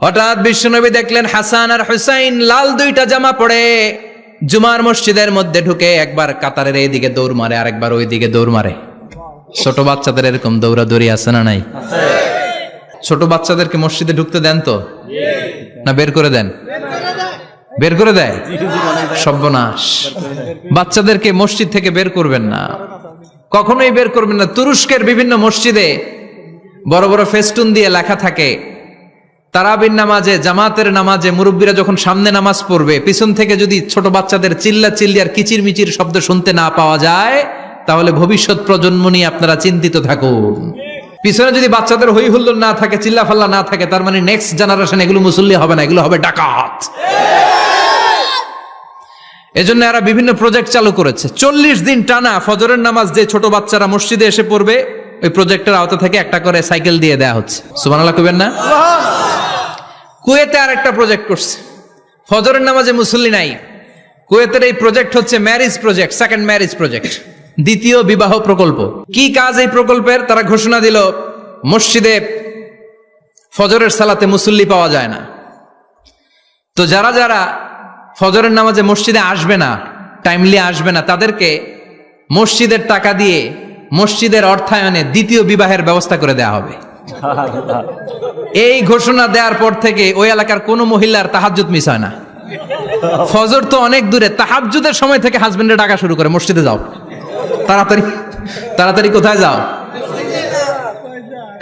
[SPEAKER 1] হঠাৎ বিশ্বনবী দেখলেন হাসান আর হুসাইন লাল 2টা জামা পরে জুমার মসজিদের মধ্যে ঢুকে একবার কাতারের এইদিকে দৌড় মারে, আরেকবার ওই দিকে দৌড় মারে। ছোট বাচ্চাদের এরকম দৌড়াদৌড়ি আছে না নাই? ছোট বাচ্চাদেরকে মসজিদে ঢুকতে দেন তো না বের করে দেন? বের করে দেয়। সর্বনাশ। বাচ্চাদেরকে মসজিদ থেকে বের করবেন না, কখনোই বের করবেন না। তুরস্কের বিভিন্ন মসজিদে বড় বড় ফেস্টুন দিয়ে লেখা থাকে তারাবির নামাজে, জামাতের নামাজে মুরব্বীরা যখন সামনে নামাজ পড়বে পিছন থেকে যদি ছোট বাচ্চাদের চিল্লা চিল্লি আর কিচির মিচির শব্দ শুনতে না পাওয়া যায় তাহলে ভবিষ্যৎ প্রজন্ম নিয়ে আপনারা চিন্তিত থাকুন। পিছনে যদি বাচ্চাদের হই হুল্লোড় না থাকে, চিল্লা ফাল্লা না থাকে, তার মানে নেক্সট জেনারেশন এগুলো মুসল্লি হবে না, এগুলো হবে ডাকাত। এজন্য এরা বিভিন্ন প্রজেক্ট চালু করেছে। 40 দিন টানা ফজরের নামাজ যে ছোট বাচ্চারা মসজিদে এসে পড়বে ওই প্রজেক্টের আওতা থেকে একটা করে সাইকেল দিয়ে দেয়া হচ্ছে। সুবহানাল্লাহ কইবেন না? কুয়েতে আর একটা প্রজেক্ট করছে, ফজরের নামাজে মুসল্লি নাই। কুয়েতের এই প্রজেক্ট হচ্ছে marriage project, second marriage project, দ্বিতীয় বিবাহ প্রকল্প। কি কাজ এই প্রকল্পের? তারা ঘোষণা দিল মসজিদে ফজরের সালাতে মুসল্লি পাওয়া যায় না, তো যারা যারা ফজরের নামাজে মসজিদে আসবে না, টাইমলি আসবে না, তাদেরকে মসজিদের টাকা দিয়ে মসজিদের অর্থায়নে দ্বিতীয় বিবাহের ব্যবস্থা করে দেয়া হবে। এই ঘোষণা দেওয়ার পর থেকে ওই এলাকার কোন মহিলার তাহাজ্জুদ মিস হয় না। ফজর তো অনেক দূরে, তাহাজ্জুদের সময় থেকে হাজবেন্ডের ডাকা শুরু করে মসজিদে যাও, তাড়াতাড়ি তাড়াতাড়ি কোথায় যাও,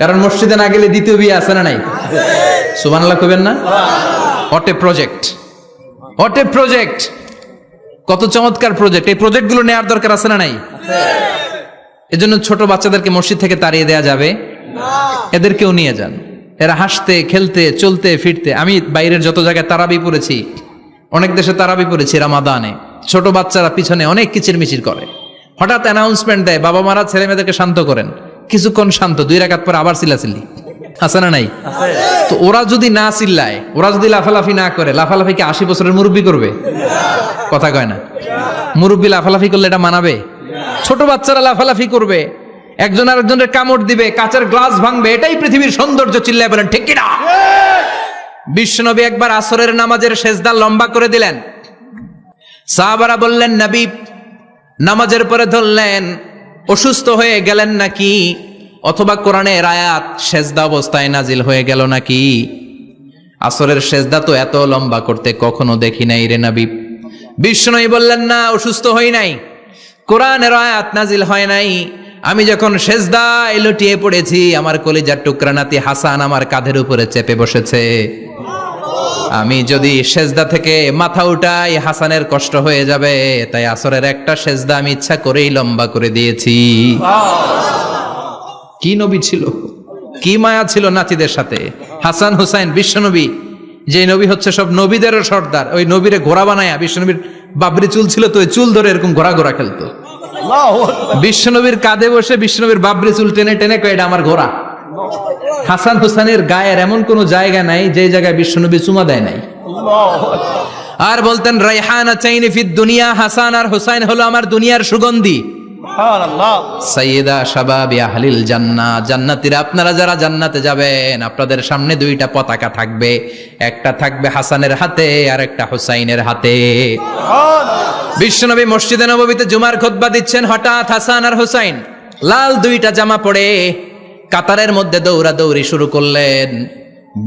[SPEAKER 1] কারণ মসজিদে না গেলে দ্বিতীয় বিয়ে আছে না নাই? সুবহানাল্লাহ কইবেন না? What a project, what a project, কত চমৎকার প্রজেক্ট। এই প্রজেক্টগুলো নেওয়ার দরকার আছে না নাই? এজন্য ছোট বাচ্চাদেরকে মসজিদ থেকে তাড়িয়ে দেয়া যাবে না, এদেরকেও নিয়ে যান। এরা হাসতে খেলতে চলতে ফিরতে, আমি বাইরের যত জায়গায় তারাবি পড়েছি, অনেক দেশে তারাবি পড়েছি রামাদানে, ছোট বাচ্চারা পিছনে অনেক কিচিরমিচির করে, হঠাৎ অ্যানাউন্সমেন্ট দেয় বাবা মারা ছেলে মেয়েদেরকে শান্ত করেন, কিছুক্ষণ শান্ত, 2 রাকাত পরে আবার চিল্লাচিল্লি, আছে না নাই? তো ওরা যদি না চিল্লায়, ওরা যদি লাফালাফি না করে, লাফালাফি কি 80 বছরের মুরব্বী করবে? কথা কয় না। মুরব্বী লাফালাফি করলে এটা মানাবে? ছোট বাচ্চারা লাফালাফি করবে, একজন আরেকজনের কামড় দিবে, কাচের গ্লাস ভাঙবে, এটাই পৃথিবীর সৌন্দর্য। চিল্লায় বলেন ঠিক কিনা? বিশ্বনবী একবার আসরের নামাজের সেজদা লম্বা করে দিলেন। সাহাবারা বললেন, নবী নামাজের পরে ধরলেন, অসুস্থ হয়ে গেলেন নাকি, অথবা কোরআনের আয়াত সেজদা অবস্থায় নাজিল হয়ে গেল নাকি? আসরের সেজদা তো এত লম্বা করতে কখনো দেখি নাই রে নবী। বিশ্বনবী বললেন, না, অসুস্থ হই নাই, কোরআনের আয়াত নাজিল হয় নাই। আমি যখন সেজদায় লুটিয়ে পড়েছি, আমার কলিজার টুকরা নাতি হাসান আমার কাঁধের উপরে চেপে বসেছে। আমি যদি সেজদা থেকে মাথা উঠাই হাসানের কষ্ট হয়ে যাবে, তাই আসরের একটা সেজদা আমি ইচ্ছা করেই লম্বা করে দিয়েছি। কি নবী ছিল, কি মায়া ছিল নাতিদের সাথে। হাসান হুসাইন বিশ্বনবী, যে নবী হচ্ছে সব নবীদেরও সর্দার, ওই নবীরে ঘোড়া বানায়া, বিশ্বনবীর বাবরি চুল ছিল তো ওই চুল ধরে এরকম ঘোড়া ঘোড়া খেলতো। বিশ্বনবীর কাঁধে বসে বিশ্বনবীর বাবরি চুল টেনে টেনে কয়, এটা আমার ঘোড়া। হাসান হুসাইনের গায়ের এমন কোন জায়গা নাই যে জায়গায় বিশ্বনবী চুমা দেয় নাই। আর বলতেন, রাইহানা চাইনি ফিদ দুনিয়া, হাসান আর হুসাইন হলো আমার দুনিয়ার সুগন্ধি। সাইয়্যিদা শাবাবি আহলিল জান্নাহ, জান্নাতীরা আপনারা যারা জান্নাতে যাবেন, আপনাদের সামনে দুইটা পতাকা থাকবে, একটা থাকবে হাসানের হাতে আর একটা হুসাইনের হাতে। বিশ্বনবী মসজিদে নববীতে জুমার খুতবা দিচ্ছেন, হঠাৎ হাসান আর হুসাইন লাল দুইটা জামা পরে কাতারের মধ্যে দৌড়াদৌড়ি শুরু করলেন।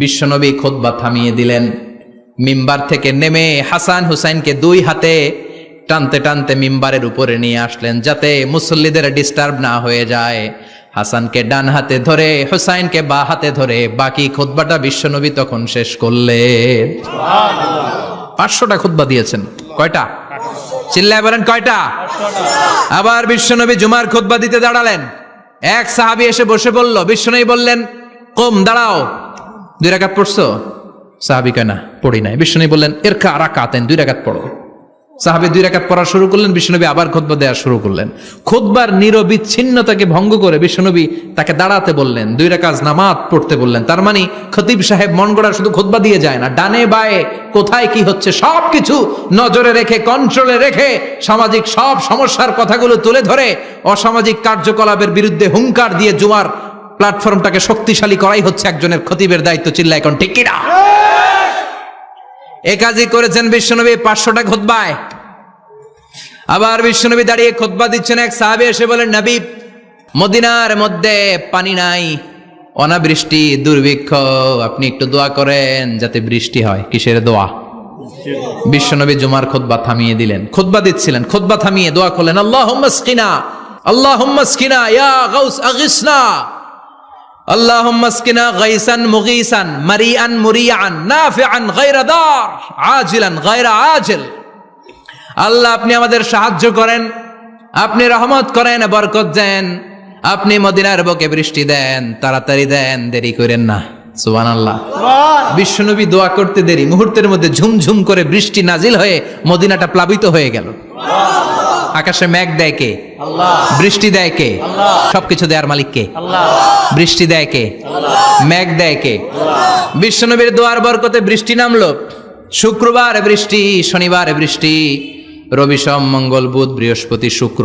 [SPEAKER 1] বিশ্বনবী খুতবা থামিয়ে দিলেন, মিম্বার থেকে নেমে হাসান হুসাইনকে দুই হাতে টানতে টানতে মিম্বারের উপরে নিয়ে আসলেন, যাতে মুসল্লিদের ডিস্টার্ব না হয়ে যায়। হাসানকে ডান হাতে ধরে, হুসাইনকে বা হাতে ধরে বাকি খুতবাটা বিশ্বনবী তখন শেষ করলেন। 500টা খুতবা দিয়েছেন। কয়টা? চিল্লায় বলেন কয়টা? আবার বিশ্বনবী জুমার খুতবা দিতে দাঁড়ালেন। এক সাহাবী এসে বসে বলল, বিশ্বনবী বললেন, কম, দাঁড়াও, 2 রাকাত পড়ছো? সাহাবী কয়, না, পড়ি নাই। বিশ্বনবী বললেন, ইরকা রাকাতাইন, 2 রাকাত পড়ো। সাহাবী 2 রাকাত পড়া শুরু করলেন, বিশ্বনবী আবার খুতবা দেওয়া শুরু করলেন। খুতবার নিরবিচ্ছিন্নতাকে ভঙ্গ করে বিশ্বনবী তাকে দাঁড়াতে বললেন, 2 রাকাত নামাজ পড়তে বললেন। তার মানে খতিব সাহেব মন গড়া শুধু খুতবা দিয়ে যায় না, ডানে বায়ে কোথায় কি হচ্ছে সবকিছু নজরে রেখে, কন্ট্রোলে রেখে, সামাজিক সব সমস্যার কথাগুলো তুলে ধরে অসামাজিক কার্যকলাপের বিরুদ্ধে হুঙ্কার দিয়ে জুমার প্ল্যাটফর্মটাকে শক্তিশালী করাই হচ্ছে একজনের খতিবের দায়িত্ব। চিল্লায় এখন ঠিক কিনা? এ কাজই করেছেন বিশ্বনবী 500টা খুতবায়। আবার বিশ্বনবী দাঁড়িয়ে খুতবা দিচ্ছেন, এক সাহাবী এসে বলেন, নবী, মদিনার মধ্যে পানি নাই, অনাবৃষ্টি, দুর্ভিক্ষ, আপনি একটু দোয়া করেন যাতে বৃষ্টি হয়। কিসের দোয়া? বিশ্বনবী জুমার খুতবা থামিয়ে দিলেন, খুতবা দিচ্ছিলেন, খুতবা থামিয়ে দোয়া করলেন, আল্লাহুম্মা স্কিনা, আল্লাহুম্মা স্কিনা ইয়া গাউস আগিসনা, আল্লাহুম্মা স্কিনা গাইসান মুগীসান মারিআন মুরিআন নাফিআন গায়রা দার আজিলান গায়রা আজিল। আল্লাহ, আপনি আমাদের সাহায্য করেন, আপনি রহমত করেন, বরকত দেন, আপনি মদিনার বুকে বৃষ্টি দেন, তাড়াতাড়ি দেন, দেরি করেন না। সুবহানাল্লাহ। বিশ্বনবী দোয়া করতে দেরি, মুহূর্তের মধ্যে ঝুমঝুম করে বৃষ্টি নাজিল হয়ে মদিনাটা প্লাবিত হয়ে গেল। আকাশে মেঘ দেয় কে? আল্লাহ। বৃষ্টি দেয় কে? আল্লাহ। সবকিছু দেয়ার মালিক কে? আল্লাহ। বৃষ্টি দেয় কে? আল্লাহ। মেঘ দেয় কে? আল্লাহ। বিশ্বনবীর দোয়ার বরকতে বৃষ্টি নামলো। শুক্রবার বৃষ্টি, শনিবার বৃষ্টি, রবি সোম মঙ্গল বুধ বৃহস্পতি শুক্র,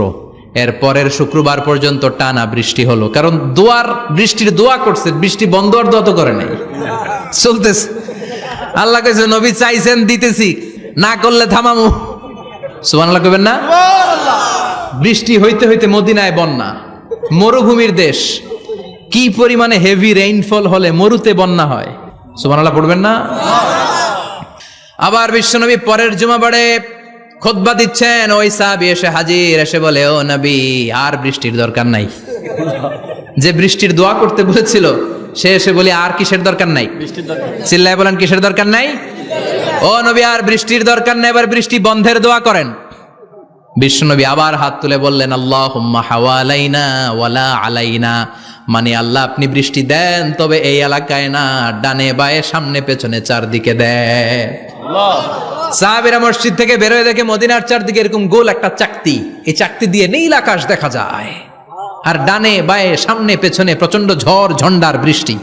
[SPEAKER 1] এর পরের শুক্রবার পর্যন্ত টানা বৃষ্টি হলো। কারণ দোয়ার বৃষ্টির দোয়া করছে, বৃষ্টি বন্ধ আর দোয়া তো করে নাই, চলতেছে। আল্লাহ কইছে, নবী চাইছেন দিতেছি, না করলে থামামু। সুবহানাল্লাহ কইবেন না? বৃষ্টি হইতে হইতে মদিনায় বন্যা, মরুভূমির দেশ, কি পরিমাণে হেভি রেইনফল হলে মরুতে বন্যা হয়। সুবহানাল্লাহ পড়বেন না? আবার বিশ্বনবী পরের জুমাবারে খুতবা দিচ্ছেন, ওই সাহাবী এসে হাজির, এসে বলে, ও নবী, আর বৃষ্টির দরকার নাই। যে বৃষ্টির দোয়া করতে বলেছিল সে এসে বলি, আর কিসের দরকার নাই? চিল্লায় বলেন, কিসের দরকার নাই? ও নবী, আর বৃষ্টির দরকার নাই, এবার বৃষ্টি বন্ধের দোয়া করেন। বিশ্বনবী আবার হাত তুলে বললেন, আল্লাহুম্মা হাওয়ালাইনা ওয়ালা আলাইনা, মানে আল্লাহ, আপনি বৃষ্টি দেন, তবে এই এলাকায় না, ডানে বায়ে সামনে পেছনে চারদিকে দেন। সাহাবীরা মসজিদ থেকে বের হয়ে দেখে মদিনার চারদিকে এরকম গোল একটা চাকতি, এই চাকতি দিয়ে নীল আকাশ দেখা যায়, আর ডানে বায়ে সামনে পেছনে প্রচন্ড ঝড় ঝন্ডার বৃষ্টি।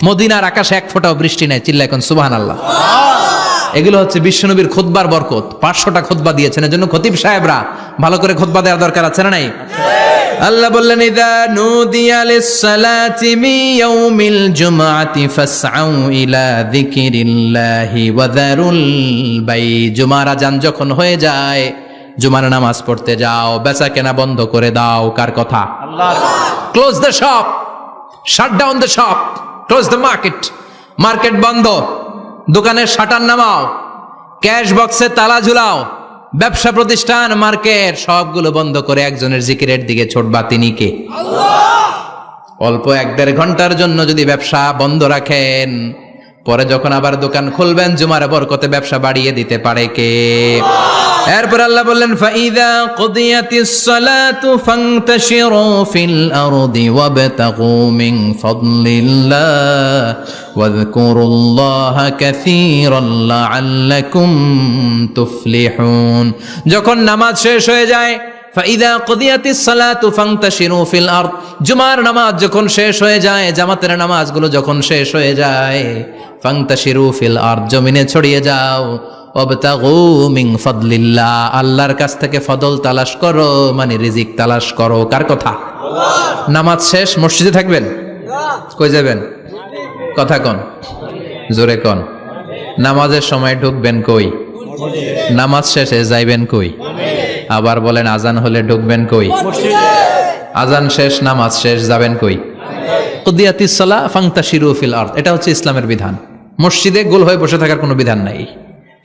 [SPEAKER 1] মদিনার আকাশে এক ফোঁটাও বৃষ্টি নাই। চিল্লা এখন সুবহানাল্লাহ। এগুলো হচ্ছে বিশ্বনবীর খুতবার বরকত। 500টা খুতবা দিয়েছেন, এজন্য খতিব সাহেবরা ভালো করে খুতবা দেওয়ার দরকার আছে না নাই? আল্লাহ বললেন ইযা নুদিয়া লিস-সালাতি মিন ইয়াউমিল জুমআতি ফাসআউ ইলা যিকিরিল্লাহি ওয়া যারুল বাই। জুমার আযান যখন হয়ে যায়, জুমার নামাজ পড়তে যাও, বেচা কেনা বন্ধ করে দাও। কার কথা?
[SPEAKER 2] আল্লাহ।
[SPEAKER 1] Close the shop, shut down the shop, close the market. Market বন্ধ, দোকানের শাটার নামাও, ক্যাশ বক্সে তালা ঝুলাও, ব্যবসা প্রতিষ্ঠান, মার্কেট সবগুলো বন্ধ করে একজনের জিকিরের দিকে ছোটবা। তিনি কে? অল্প 1-1.5 ঘন্টার জন্য যদি ব্যবসা বন্ধ রাখেন, পরে যখন আবার দোকান খুলবেন জুমার বরকতে ব্যবসা বাড়িয়ে দিতে পারে কে? এরপর আল্লাহ বললেন ফাইদা কুদিয়াতিস সালাতু ফান্তাশিরু ফিল আরদি ওয়াবতাগু মিন ফাদলিল্লাহ ওয়াযকুরুল্লাহা কাসীরান লাআল্লাকুম তুফলিহুন। যখন নামাজ শেষ হয়ে যায়, ফাইদা কুদিয়াতিস সালাতু ফান্তাশিরু ফিল আরদ, জুমার নামাজ যখন শেষ হয়ে যায়, জামাতের নামাজগুলো যখন শেষ হয়ে যায়, ফান্তাশিরু ফিল আরদ, জমিনে ছড়িয়ে যাও, ওয়াবতাগু মিন ফাদলিল্লাহ, আল্লাহর কাছ থেকে ফদল তালাশ করো, মানে রিজিক তালাশ করো। কার কথা? নামাজ শেষ মসজিদে থাকবেন? কই যাবেন? কথা কন, জোরে কন। নামাজের সময় ঢুকবেন কই? নামাজ শেষে যাইবেন কই? আবার বলেন আজান হলে ঢুকবেন কই? আজান শেষ, নামাজ শেষ, যাবেন কই? কুদিয়াতিস সালাহ ফান্তাশিরু ফিল আরদ, এটা হচ্ছে ইসলামের বিধান। মসজিদে গোল হয়ে বসে থাকার কোনো বিধান নাই।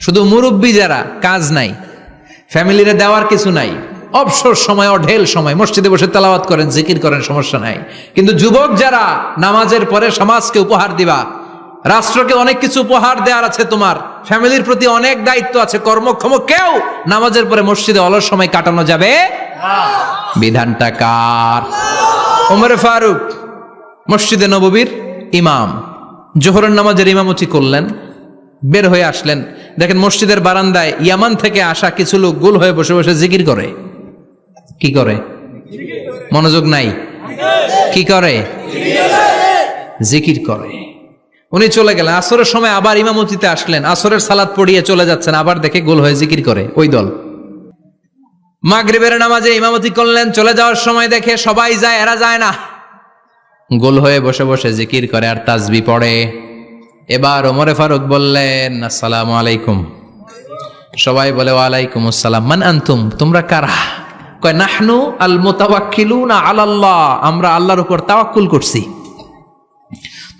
[SPEAKER 1] শুধু মুরব্বী যারা, কাজ নাই, ফ্যামিলিরে দেওয়ার কিছু নাই, অবসর সময়, অঢেল সময় মসজিদে বসে তেলাওয়াত করেন, জিকির করেন, সমস্যা নাই। কিন্তু যুবক যারা, নামাজের পরে সমাজকে উপহার দিবা, রাষ্ট্রকে অনেক কিছু উপহার দেওয়ার আছে, তোমার ফ্যামিলির প্রতি অনেক দায়িত্ব আছে, কর্মক্ষম কেউ নামাজের পরে মসজিদে অলস সময় কাটানো যাবে? বিধানটা কার? ওমরে ফারুক মসজিদে নববীর ইমাম, জোহরের নামাজের ইমামতি করলেন, বের হয়ে আসলেন, দেখেন মসজিদের বারান্দায় ইয়ামান থেকে আসা কিছু লোক গোল হয়ে বসে বসে জিকির করে। কি করে? মনোযোগ নাই। কি করে? জিকির করে। উনি চলে গেলেন, আসরের সময় আবার ইমামতিতে আসলেন, আসরের সালাত পড়িয়ে চলে যাচ্ছেন, আবার দেখে গোল হয়ে জিকির করে ওই দল। মাগরিবের নামাজে ইমামতি করলেন, চলে যাওয়ার সময় দেখে সবাই যায়, এরা যায় না, গোল হয়ে বসে বসে জিকির করে আর তাসবিহ পড়ে। এবার ওমরে ফারুক বললেন আসসালামু আলাইকুম। সবাই বলে ওয়ালাইকুম আসসালাম। মান আনতুম, তোমরা কারা? কয় নাহনু আল মুতাওয়াক্কিলুনা আলাল্লাহ, আমরা আল্লাহর উপর তাওয়াক্কুল করছি।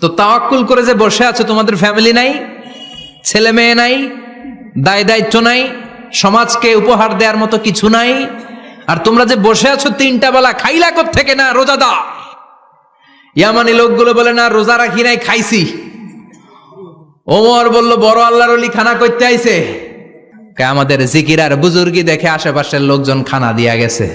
[SPEAKER 1] তো তাওয়াক্কুল করে যে বসে আছো, তোমাদের ফ্যামিলি নাই, ছেলে মেয়ে নাই, দায় দায়িত্ব নাই, সমাজকে উপহার দেওয়ার মতো কিছু নাই, আর তোমরা যে বসে আছো 3টা বেলা, খাইলা কোত্থেকে? না রোজাদার। ইয়ামানি লোকগুলো বলে না রোজা রাখি নাই, খাইছি। ওমর বলল বড় আল্লাহর ওলি খানা করতে আইছে। আমাদের জিকির আর বুজুর্গি দেখে আশেপাশের লোকজন খানা দিয়া গেছে।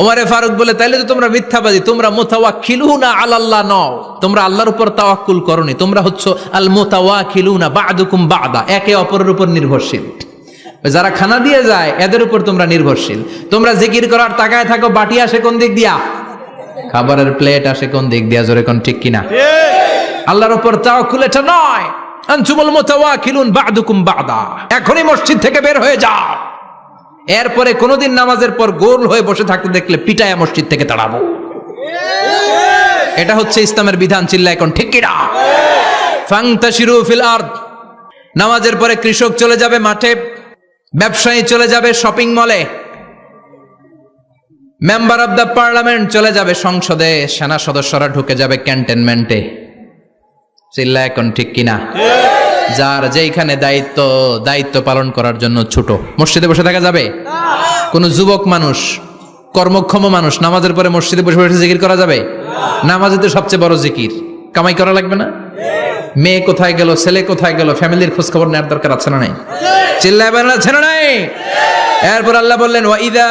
[SPEAKER 1] ওমরে ফারুক বলে তাইলে তো তোমরা মিথ্যাবাদী, তোমরা মুতাওয়াক্কিলুনা আলাল্লাহ নও, তোমরা আল্লাহর উপর তাওয়াক্কুল করনি, তোমরা হচ্ছে আল মুতাওয়াক্কিলুনা বা'দুকুম বা'দা, একে অপরের উপর নির্ভরশীল। যারা খানা দিয়ে যায় এদের উপর তোমরা নির্ভরশীল। তোমরা জিকির করার তাকায় থাকো, বাটি আসে কোন দিক দিয়া, খাবারের প্লেট আসে কোন দিক দিয়া, জোরে কোন ঠিক কিনা? আল্লাহর উপর তাওয়াক্কুল এটা নয়। আনতুমুল মুতাওয়াক্কিলুন বা'দুকুম বা'দা, এখনই মসজিদ থেকে বের হয়ে যাও। এরপরে কোনদিন নামাজের পর গোল হয়ে বসে থাকতে দেখলে পিটায়া মসজিদ থেকে তাড়াবো। এটা হচ্ছে ইসলামের বিধান। চিল্লা এখন ঠিক কিনা? ফান্তাশিরু ফিল আরদ, নামাজের পরে কৃষক চলে যাবে মাঠে, ব্যবসায়ী চলে যাবে শপিং মলে, মেম্বার অব দ্য পার্লামেন্ট চলে যাবে সংসদে, সেনা সদস্যরা ঢুকে যাবে ক্যান্টনমেন্টে। চিল্লা এখন ঠিক কিনা? যার যেখানে দায়িত্ব পালন করার জন্য ছোট, মসজিদে বসে থাকা যাবে? কোন যুবক মানুষ, কর্মক্ষম মানুষ নামাজের পরে মসজিদে বসে বসে জিকির করা যাবে? নামাজে তো সবচেয়ে বড় জিকির, কামাই করা লাগবে না? মেয়ে কোথায় গেল, ছেলে কোথায় গেল, ফ্যামিলির খোঁজ খবর নেওয়ার দরকার আছে না নাই? চিল্লায় বলেন আছে না নাই? এরপর আল্লাহ বললেন ওয়াইদা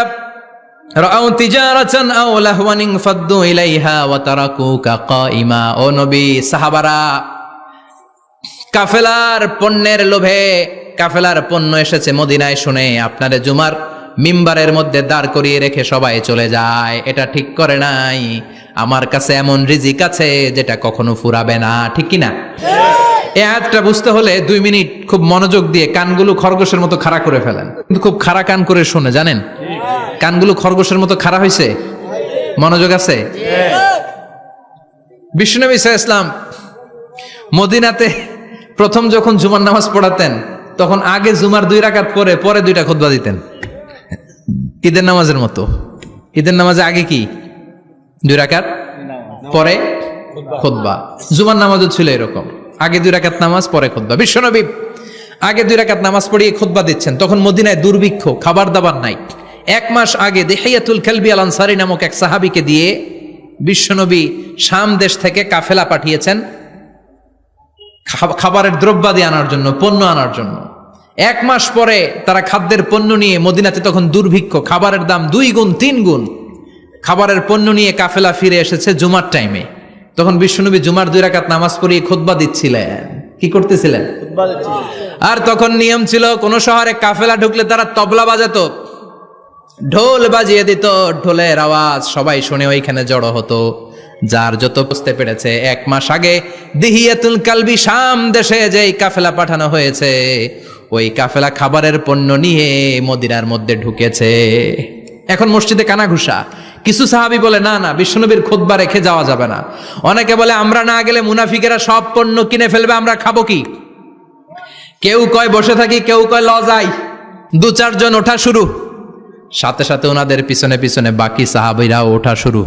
[SPEAKER 1] রাআউ তিজারাতান আও লাহওয়ান ফাদ্দু ইলাইহা ওয়া তারাকুকা কাইমা। ও নবী, সাহাবারা কাফেলার পণ্যের লোভে, কাফেলার পণ্য এসেছে মদিনায় শুনে আপনারে জুমার মিম্বারের মধ্যে দাঁড় করিয়ে রেখে সবাই চলে যায়। এটা ঠিক করে নাই। আমার কাছে এমন রিজিক আছে যেটা কখনো ফুরাবে না, ঠিক কিনা? এই আয়াতটা বুঝতে হলে 2 মিনিট খুব মনোযোগ দিয়ে কানগুলো খরগোশের মতো খাড়া করে ফেলেন, কিন্তু খুব খাড়া কান করে শুনে, জানেন কানগুলো খরগোশের মতো খাড়া হয়েছে, মনোযোগ আছে। বিশ্বনবী সাল্লাল্লাহু আলাইহি ওয়াসাল্লাম মদিনাতে প্রথম যখন জুমার নামাজ পড়াতেন তখন আগে জুমার 2 রাকাত পরে 2টা খুতবা দিতেন, ঈদের নামাজের মতো। ঈদের নামাজে আগে কি 2 রাকাত পরে খুতবা, জুমার নামাজও ছিল এরকম, আগে 2 রাকাত নামাজ পরে খুতবা। বিশ্বনবী আগে 2 রাকাত নামাজ পড়িয়ে খুতবা দিচ্ছেন, তখন মদিনায় দুর্ভিক্ষ, খাবার দাবার নাই। 1 মাস আগে দিহিয়াতুল কালবি আল আনসারী নামক এক সাহাবীকে দিয়ে বিশ্বনবী শাম দেশ থেকে কাফেলা পাঠিয়েছেন খাবারের দ্রব্যাদি আনার জন্য, পণ্য আনার জন্য। 1 মাস পরে তারা খাদ্যের পণ্য নিয়ে, মদিনাতে তখন দুর্ভিক্ষ, খাবারের দাম 2 গুণ 3 গুণ, খাবারের পণ্য নিয়ে কাফেলা ফিরে এসেছে জুমার টাইমে। তখন বিশ্বনবী জুমার 2 রাকাত নামাজ পড়িয়ে খুতবা দিচ্ছিলেন। কি করতেছিলেন? আর তখন নিয়ম ছিল, কোন শহরে কাফেলা ঢুকলে তারা তবলা বাজাতো, ঢোল বাজিয়ে দিত, ঢোলের আওয়াজ সবাই শুনে ওইখানে জড়ো হতো। যার যত বুঝতে পেরেছে 1 মাস আগে দিহিয়াতুল কালবি শাম দেশে যেই কাফেলা পাঠানো হয়েছে, ওই কাফেলা খাবারের পণ্য নিয়ে মদিনার মধ্যে ঢুকেছে। এখন মসজিদে কানাঘুষা। কিছু সাহাবী বলে না না, বিশ্বনবীর খুতবা রেখে যাওয়া যাবে না। অনেকে বলে আমরা না গেলে মুনাফিকেরা সব পণ্য কিনে ফেলবে, আমরা খাবো কি? কেউ কয় বসে থাকি, কেউ কয় ল যাই। 2-4 জন ওঠা শুরু, সাথে সাথে ওনাদের পিছনে পিছনে বাকি সাহাবীরাও ওঠা শুরু।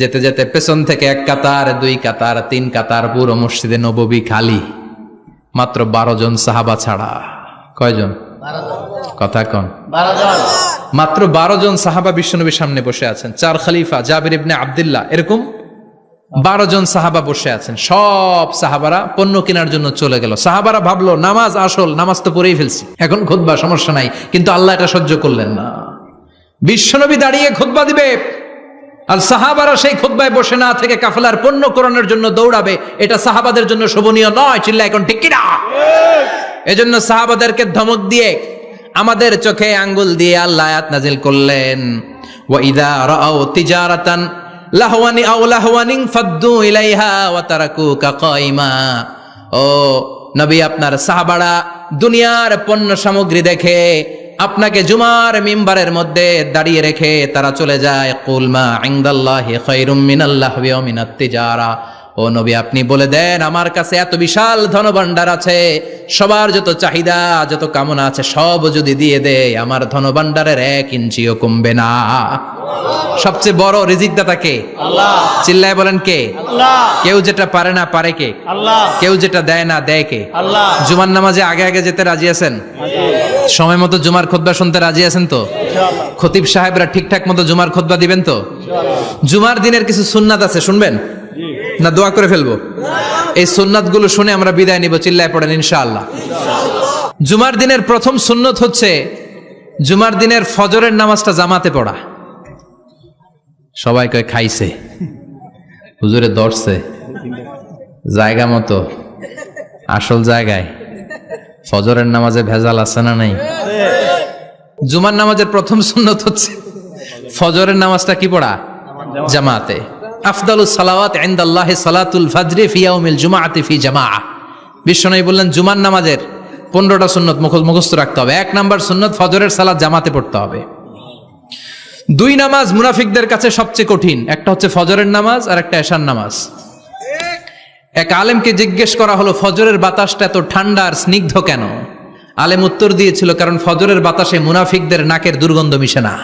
[SPEAKER 1] যেতে যেতে পেছন থেকে 1 কাতার, 2 কাতার, 3 কাতার, পুরো মসজিদে নববী খালি, মাত্র 12 জন সাহাবা ছাড়া। কয়জন? কথা কন।
[SPEAKER 2] 12 জন।
[SPEAKER 1] মাত্র 12 জন সাহাবা বিশ্বনবীর সামনে বসে আছেন। 4 খলিফা, জাবির ইবনে আব্দুল্লাহ, এরকম 12 জন সাহাবা বসে আছেন। সব সাহাবারা পণ্য কেনার জন্য চলে গেল। সাহাবারা ভাবলো নামাজ আসল, নামাজ তো পড়েই ফেলছি, এখন খুতবা সমস্যা নাই। কিন্তু আল্লাহ এটা সহ্য করলেন না। বিশ্বনবী দাঁড়িয়ে খুতবা দিবে আর সাহাবারা সেই খুতবায় বসে না থেকে কাফেলার পণ্য কোরআনের জন্য দৌড়াবে, এটা সাহাবাদের জন্য শোভনীয় নয়। চিল্লা এখন ঠিক কিনা? এজন্য সাহাবাদেরকে ধমক দিয়ে, আমাদের চোখে আঙ্গুল দিয়ে আল্লাহ আয়াত নাজিল করলেন, ওয়া ইযা রাআউ তিজারাতান লাহওয়ানি আও লাহওয়ানিন ফাদ্দু ইলাইহা ওয়া তারাকুকা কাইমা। ও নবী, আপনার সাহাবারা দুনিয়ার পণ্য সামগ্রী দেখে আপনাকে জুমার মিম্বারের মধ্যে দাঁড়িয়ে রেখে তারা চলে যায়। কুল মা ইনদাল্লাহি খায়রুম মিনাল লাহওয়ি ওয়া মিনাত তিজারা। ও নবী, আপনি বলে দেন আমার কাছে এত বিশাল ধনভাণ্ডার আছে, সবার যত চাহিদা যত কামনা আছে সব যদি দিয়ে দেয়, আমার ধনভাণ্ডারের 1 ইঞ্চিও কমবে না। সবচেয়ে বড় রিজিকদাতা কে?
[SPEAKER 2] আল্লাহ।
[SPEAKER 1] চিল্লায় বলেন কে?
[SPEAKER 2] আল্লাহ।
[SPEAKER 1] কেউ যেটা পারে না পারে কে?
[SPEAKER 2] আল্লাহ।
[SPEAKER 1] কেউ যেটা দেয় না দেয় কে?
[SPEAKER 2] আল্লাহ।
[SPEAKER 1] জুমার নামাজে আগে আগে যেতে রাজি আছেন? সময় মতো জুমার খুতবা শুনতে রাজি আছেন তো?
[SPEAKER 2] ইনশাআল্লাহ।
[SPEAKER 1] খতিব সাহেবরা ঠিকঠাক মতো জুমার খুতবা দিবেন তো? জুমার দিনের কিছু সুন্নাত আছে, শুনবেন না দোয়া করে ফেলবো? এই সুন্নাতগুলো শুনে আমরা বিদায় নিব। চিল্লায় পড়েন ইনশাআল্লাহ। জুমার দিনের প্রথম সুন্নত হচ্ছে জুমার দিনের ফজরের নামাজটা জামাতে পড়া। সবাই কয় খাইছে, হুজুরে ধরছে জায়গা মতো, আসল জায়গায়। ফজরের নামাজে ভেজাল আছে না নাই? জুমার নামাজের প্রথম সুন্নত হচ্ছে ফজরের নামাজটা কি পড়া? জামাতে। আফদালুস সালাওয়াত ইনদাল্লাহি সালাতুল ফাজরি ফি ইয়াউমিল জুমআতি ফি জামাআ। বিশ্বনবী বললেন জুমার নামাজের 15টা সুন্নত মুখস্থ রাখতে হবে। 1 নাম্বার সুন্নত ফজরের সালাত জামাতে পড়তে হবে। 2 নামাজ মুনাফিকদের কাছে সবচেয়ে কঠিন, একটা হচ্ছে ফজরের নামাজ আর একটা এশার নামাজ। এক আলেমকে জিজ্ঞেস করা হলো ফজরের বাতাসটা এত ঠান্ডা আর স্নিগ্ধ কেন? আলেম উত্তর দিয়েছিল, কারণ ফজরের বাতাসে মুনাফিকদের নাকের দুর্গন্ধ মিশে না।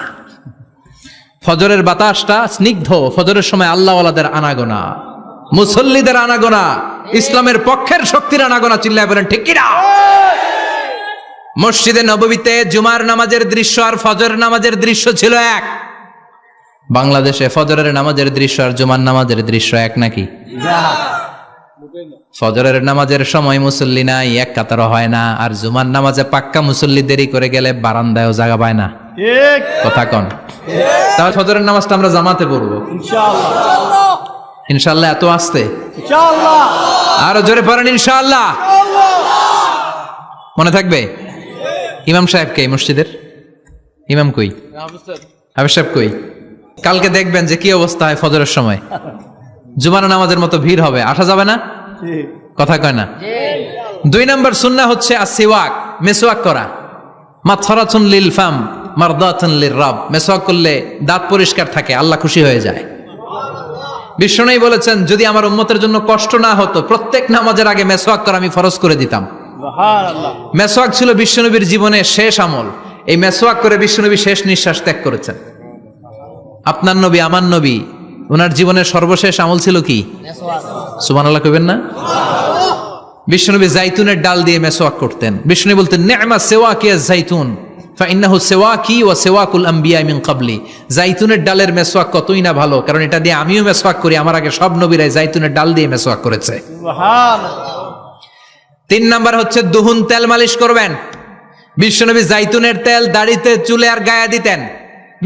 [SPEAKER 1] ফজরের বাতাসটা স্নিগ্ধ, ফজরের সময় আল্লাহওয়ালাদের আনাগোনা, মুসল্লিদের আনাগোনা, ইসলামের পক্ষের শক্তির আনাগোনা। চিল্লায় বলেন ঠিক কিনা? মসজিদে নববীতে জুমার নামাজের দৃশ্য আর ফজরের নামাজের দৃশ্য ছিল এক। বাংলাদেশে ফজরের নামাজের দৃশ্য আর জুমার নামাজের দৃশ্য এক নাকি? ফজরের নামাজের সময় মুসল্লি নাই, 1 কাতারও হয় না, আর জুমার নামাজে পাক্কা মুসল্লি দেরি করে গেলে বারান্দায়ও জায়গা পায় না।
[SPEAKER 2] ঠিক।
[SPEAKER 1] কথা কন। তাহলে ফজরের নামাজটা আমরা জামাতে পড়বো
[SPEAKER 2] ইনশাআল্লাহ।
[SPEAKER 1] ইনশাআল্লাহ। এত আসতে
[SPEAKER 2] ইনশাআল্লাহ।
[SPEAKER 1] আরো জোরে পড়েন ইনশাআল্লাহ। মনে থাকবে? ইমাম সাহেব কে মসজিদের? ইমাম কই? হাফেজ সাহেব কই? কালকে দেখবেন যে কি অবস্থা হয় ফজরের সময়। জুমার নামাজের মতো ভিড় হবে, আসা যাবে না।
[SPEAKER 2] ঠিক।
[SPEAKER 1] কথা কয় না? 2 নম্বর সুন্নাহ হচ্ছে আসিওয়াক, মেসওয়াক করা। মাথরাতুন লিল ফাম মারদাতুন লির রব। মেসওয়াক করলে দাঁত পরিষ্কার থাকে, আল্লাহ খুশি হয়ে যায়। বিশ্বনবী বলেছেন, যদি আমার উম্মতের জন্য কষ্ট না হতো প্রত্যেক নামাজের আগে মেসওয়াক করা আমি ফরজ করে দিতাম।
[SPEAKER 2] সুবহানাল্লাহ।
[SPEAKER 1] মেসওয়াক ছিল বিশ্বনবীর জীবনের শেষ আমল। এই মেসওয়াক করে বিশ্বনবী শেষ নিঃশ্বাস ত্যাগ করেছেন। আপনার নবী, আমার নবী, ওনার জীবনের সর্বশেষ আমল ছিল কি? সুবহানাল্লাহ কইবেন না? বিশ্বনবী জাইতুনের ডাল দিয়ে মেসওয়াক করতেন। বিশ্বনবী বলতেন, নি'মা সিওয়াকিয়া জাইতুন ফাইন্নাহু সিওয়াকি ওয়া সিওয়াকুল আম্বিয়া মিন ক্বাবলি। জাইতুনের ডালের মেসওয়াক কতই না ভালো, কারণ এটা দিয়ে আমিও মেসওয়াক করি, আমার আগে সব নবীরাই জাইতুনের ডাল দিয়ে মেসওয়াক করেছে।
[SPEAKER 2] সুবহানাল্লাহ।
[SPEAKER 1] 3 নাম্বার হচ্ছে দুহুন, তেল মালিশ করবেন। বিশ্বনবী জাইতুনের তেল দাড়িতে, চুলে আর গায়ে দিতেন।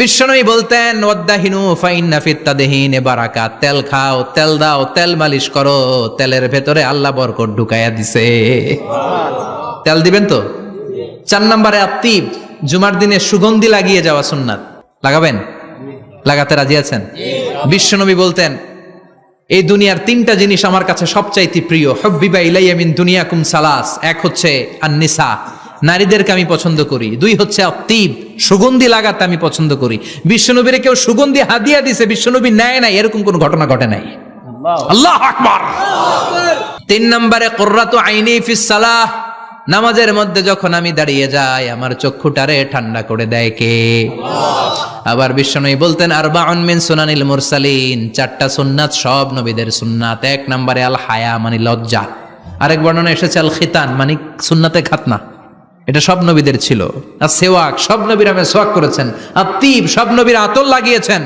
[SPEAKER 1] বিশ্বনবী বলতেন, ওয়াদ্দাহিনু ফাইন্না ফিত তাদহিনে বারাকাত। তেল খাও, তেল দাও, তেল মালিশ করো, তেলের ভেতরে আল্লাহ বরকত ঢুকাইয়া দিছে। তেল দিবেন তো? 4 নম্বরে আত্তিব, জুমার দিনে সুগন্ধি লাগিয়ে যাওয়া সুন্নাত। লাগাবেন? লাগাতে রাজি আছেন? বিশ্বনবী বলতেন, এই দুনিয়ার 3টা জিনিস আমার কাছে সবচাইতে প্রিয়। হুব্বিবা ইলাইয়া মিন দুনিয়াকুম সালাস। 1 হচ্ছে আন-নিসা, নারীদেরকে আমি পছন্দ করি। 2 হচ্ছে আত্তিব, সুগন্ধি লাগাতে আমি পছন্দ করি। বিশ্বনবীরে কেউ সুগন্ধি হাদিয়া দিছে, বিশ্বনবী নেয় নাই, এরকম কোন ঘটনা ঘটে নাই। আল্লাহু আকবার। 3 নম্বরে কুররাতু আইনি ফিস সালাহ। নামাজের মধ্যে যখন আমি দাঁড়িয়ে যাই আমার চক্ষুটারে ঠান্ডা করে দেয় কে? আবার বিশ্বনবী বলতেন, আরবাউন মিন সুনানিল মুরসালিন। 4টা সুন্নাত সব নবীদের সুন্নাত। 1 নম্বরে আল হায়া, মানে লজ্জা। আরেক বর্ণনা এসেছে আল খিতান, মানে সুন্নাতে খাতনা। এটা সব নবীদের ছিল। আর সেওয়াক, সব নবীরা মেসওয়াক করেছেন। আর তিব, সব নবীরা আতর লাগিয়েছেন।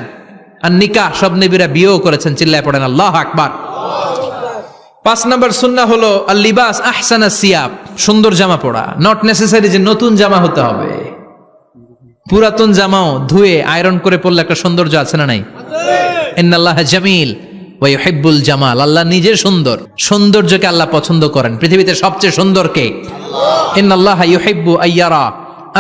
[SPEAKER 1] আর নিকাহ, সব নবীরা বিয়েও করেছেন। চিল্লায় পড়েন আল্লাহু আকবার। 5 নম্বর সুন্নাহ হলো আল লিবাস আহসানা সিয়াব, সুন্দর জামা পরা। নট নেসেসারি যে নতুন জামা হতে হবে, পুরাতন জামাও ধুয়ে আয়রন করে পরলে একটা সৌন্দর্য আছে না নাই? ইন্নাল্লাহা জামিল ওয়া ইউহিব্বুল জামাল। আল্লাহ নিজে সুন্দর, সৌন্দর্যকে আল্লাহ পছন্দ করেন। পৃথিবীতে সবচেয়ে সুন্দর কে? ইন্নাল্লাহা ইউহিব্বু আইয়ারা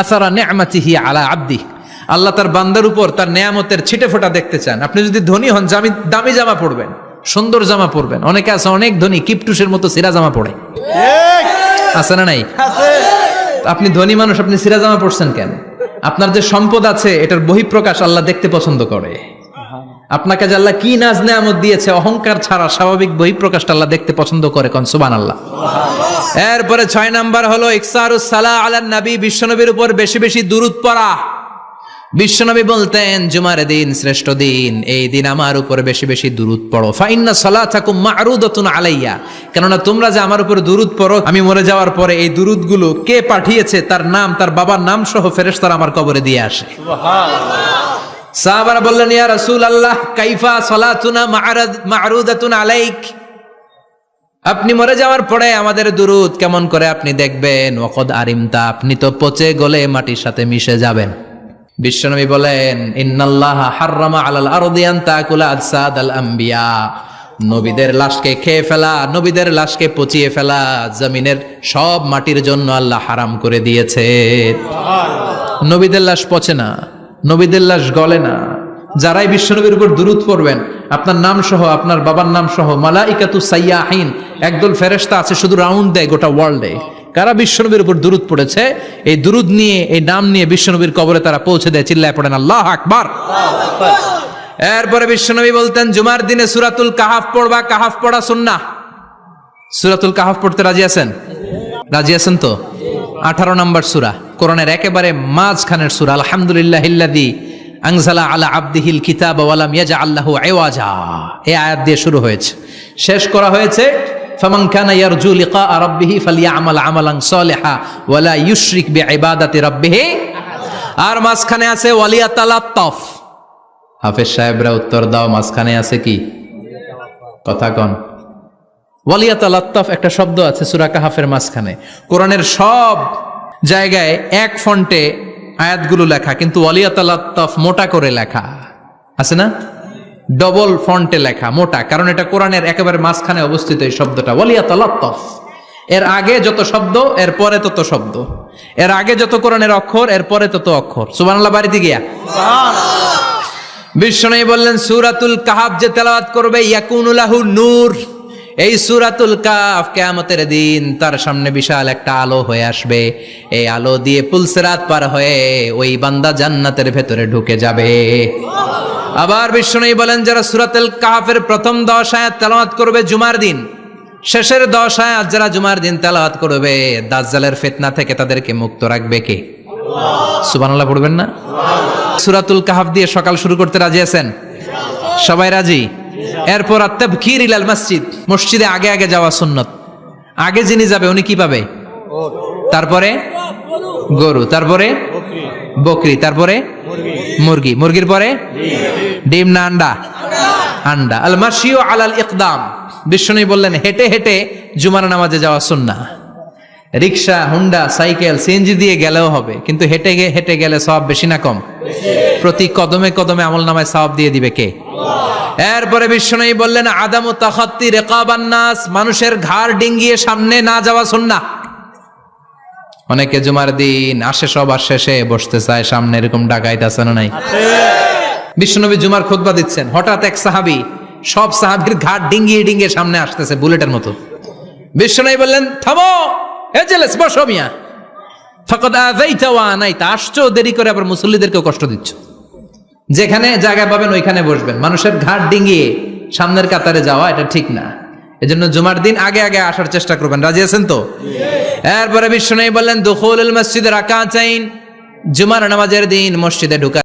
[SPEAKER 1] আসারা নি'মাতিহি আলা আবদিহি। আল্লাহ তার বান্দার উপর তার নেয়ামতের ছিটেফোঁটা দেখতে চান। আপনি যদি ধনী হন, দামি জামা পরবেন, সুন্দর জামা পরবেন। অনেকে আছে অনেক ধনী, কিপটুসের মতো সিরা জামা পরে,
[SPEAKER 2] ঠিক
[SPEAKER 1] আছে না নাই?
[SPEAKER 2] আছে।
[SPEAKER 1] আপনি ধনী মানুষ, আপনি সিরা জামা পরছেন কেন? আপনার যে সম্পদ আছে এটার বহিঃপ্রকাশ আল্লাহ দেখতে পছন্দ করে। আপনাকে যে আল্লাহ কি নাজ নেয়ামত দিয়েছে, অহংকার ছাড়া স্বাভাবিক বহিঃপ্রকাশটা আল্লাহ দেখতে পছন্দ করে। কোন সুবহানাল্লাহ। এরপরে 6 নাম্বার হলো ইকসারুস সালাহ আলান নবী, বিশ্বনবীর উপর বেশি বেশি দুরূদ পড়া। বিশ্বনবী বলতেন, জুমার দিন শ্রেষ্ঠ দিন, এই দিন আমার উপর বেশি বেশি দুরূদ পড়ো। ফাইন্না সালাতাকুম মা'রুদাতুন আলাইয়া। কেননা তোমরা যে আমার উপর দুরূদ পড়ো, আমি মরে যাওয়ার পরে এই দুরূদগুলো কে পাঠিয়েছে তার নাম, তার বাবার নাম সহ ফেরেশতারা আমার কবরে দিয়ে আসে। সাহাবারা বললেন, ইয়া রাসূলুল্লাহ কাইফা সালাতুনা মা'রুদাতুন আলাইক। আপনি মরে যাওয়ার পরে আমাদের দুরূদ কেমন করে আপনি দেখবেন? ওয়াকাদ আরিমতা, আপনি তো পচে গলে মাটির সাথে মিশে যাবেন। বিশ্বনবী বলেন, ইন্নাল্লাহা হাররামা আলাল আরদি আন তাকুলা আজসাদাল আম্বিয়া। নবীদের লাশকে খেয়ে ফেলা, নবীদের লাশকে পচিয়ে ফেলা জমিনের সব মাটির জন্য আল্লাহ হারাম করে দিয়েছে। নবীদের লাশ পচে না, নবীদের লাশ গলে না। যারাই বিশ্বনবীর উপর দুরূদ পড়বেন, আপনার নাম সহ, আপনার বাবার নাম সহ, মালাইকাতু সাইয়াহিন, একদল ফেরেশতা আছে শুধু রাউন্ড দেয় গোটা ওয়ার্ল্ডে। কারা বিশ্বনবীর উপর দুরূদ পড়েছে, এই দুরূদ নিয়ে, এই নাম নিয়ে বিশ্বনবীর কবরে তারা পৌঁছে দেয়। চিল্লায় পড়েন আল্লাহু আকবার। এরপরে বিশ্বনবী বলতেন, জুমার দিনে সূরাতুল কাহাফ পড়বা। কাহাফ পড়া সুন্নাহ। সূরাতুল কাহাফ পড়তে রাজি আছেন? রাজি আছেন তো? 18 নম্বর সূরা, কোরআনের একেবারে মাঝখানের সূরা। আলহামদুলিল্লাহিল্লাযী আনজালা আলা আবদিহিল কিতাবা ওয়া লাম ইয়াজআল লাহু ইওয়াজা। এই আয়াত দিয়ে শুরু হয়েছে, শেষ করা হয়েছে ফামান কানা ইয়ারজু লিকা রাব্বিহি ফালইআমাল আমালান সালিহা ওয়া লা ইউশরিক বিইবাদাতি রাব্বিহি। আর মাঝখানে আছে ওয়ালিয়াতালাত্তাফ। হাফেজ সাহেবরা উত্তর দাও, মাঝখানে আছে কি? কথা কন। ওয়ালিয়াতালাত্তাফ একটা শব্দ আছে সূরা কাহাফের মাঝখানে। কোরআনের সব জায়গায় এক ফন্টে আয়াতগুলো লেখা, কিন্তু ওয়ালিয়াতালাত্তাফ মোটা করে লেখা আছে না? ডবল ফন্টে লেখা, মোটা, কারণ এটা কোরআনের একেবারে মাঝখানে অবস্থিত এই শব্দটা ওয়ালিয়াতালাত্তাফ। এর আগে যত শব্দ, এর পরে তত শব্দ। এর আগে যত কোরআনের অক্ষর, এর পরে তত অক্ষর। সুবহানাল্লাহ বাড়িতে গিয়া বিশ্বনবী বললেন, সূরাতুল কাহাফ যে তেলাওয়াত করবে ইয়াকুনু লাহু নূর, এই সূরাতুল কাফ কিয়ামতের দিন তার সামনে বিশাল একটা আলো হয়ে আসবে। এই আলো দিয়ে পুলসিরাত পার হয়ে ওই বান্দা জান্নাতের ভেতরে ঢুকে যাবে। আবার বিশ্বনবী বলেন, যারা সূরাতুল কাহফের প্রথম 10 আয়াত তেলাওয়াত করবে জুমার দিন, শেষের 10 আয়াত যারা জুমার দিন তেলাওয়াত করবে, দাজ্জালের ফিতনা থেকে তাদেরকে মুক্ত রাখবে কে? সুবহানাল্লাহ পড়বেন না? সূরাতুল কাহফ দিয়ে সকাল শুরু করতে রাজি আছেন? সবাই রাজি? এরপর আত-তাবকির ইলাল মসজিদ, মসজিদে আগে আগে যাওয়া সুন্নত। আগে যিনি যাবে উনি কি পাবে? তারপরে গরু, তারপরে বকরি, তারপরে মুরগি, মুরগির পরে ডিম না আন্ডা? আন্ডা। আল মাশিউ আলাল ইকদাম, বিশ্বনবী বললেন হেঁটে হেঁটে জুমার নামাজে যাওয়া সুন্নাহ। রিকশা, হুন্ডা, সাইকেল, সিএনজি দিয়ে গেলেও হবে, কিন্তু হেঁটে হেঁটে গেলে সওয়াব বেশি না কম? প্রতি কদমে কদমে আমলনামায় সওয়াব দিয়ে দিবে কে? এরপরে বিশ্বনবী বললেন আদামু তাখাত্তি রিকাবান নাস, মানুষের ঘাড় ডিঙ্গিয়ে সামনে না যাওয়া সুন্নাহ। অনেকে জুমার দিন আসে সবার শেষে বসতে চায় সামনে, এরকম ডাকাইত আছে না নাই? বিশ্বনবী জুমার খুতবা দিচ্ছেন, হঠাৎ এক সাহাবী সব সাহাবীর ঘাড় ডিঙ্গিয়ে ডিঙ্গিয়ে সামনে আসতেছে বুলেটের মতো। বিশ্বনবী বললেন থামো, এজেলেস বসো মিয়া, ফাকাদ আযাইতা ওয়া আনাইতা, আসছো দেরি করে আবার মুসল্লিদেরকেও কষ্ট দিচ্ছ। যেখানে জায়গা পাবেন ওইখানে বসবেন, মানুষের ঘাড় ডিঙ্গিয়ে সামনের কাতারে যাওয়া এটা ঠিক না। এজন্য জুমার দিন আগে আগে আসার চেষ্টা করবেন। রাজি আছেন তো? এরপরে বিশ্বনবী বললেন দুখুলুল মসজিদে রাকাতাইন, জুমার নামাজের দিন মসজিদে ঢোকা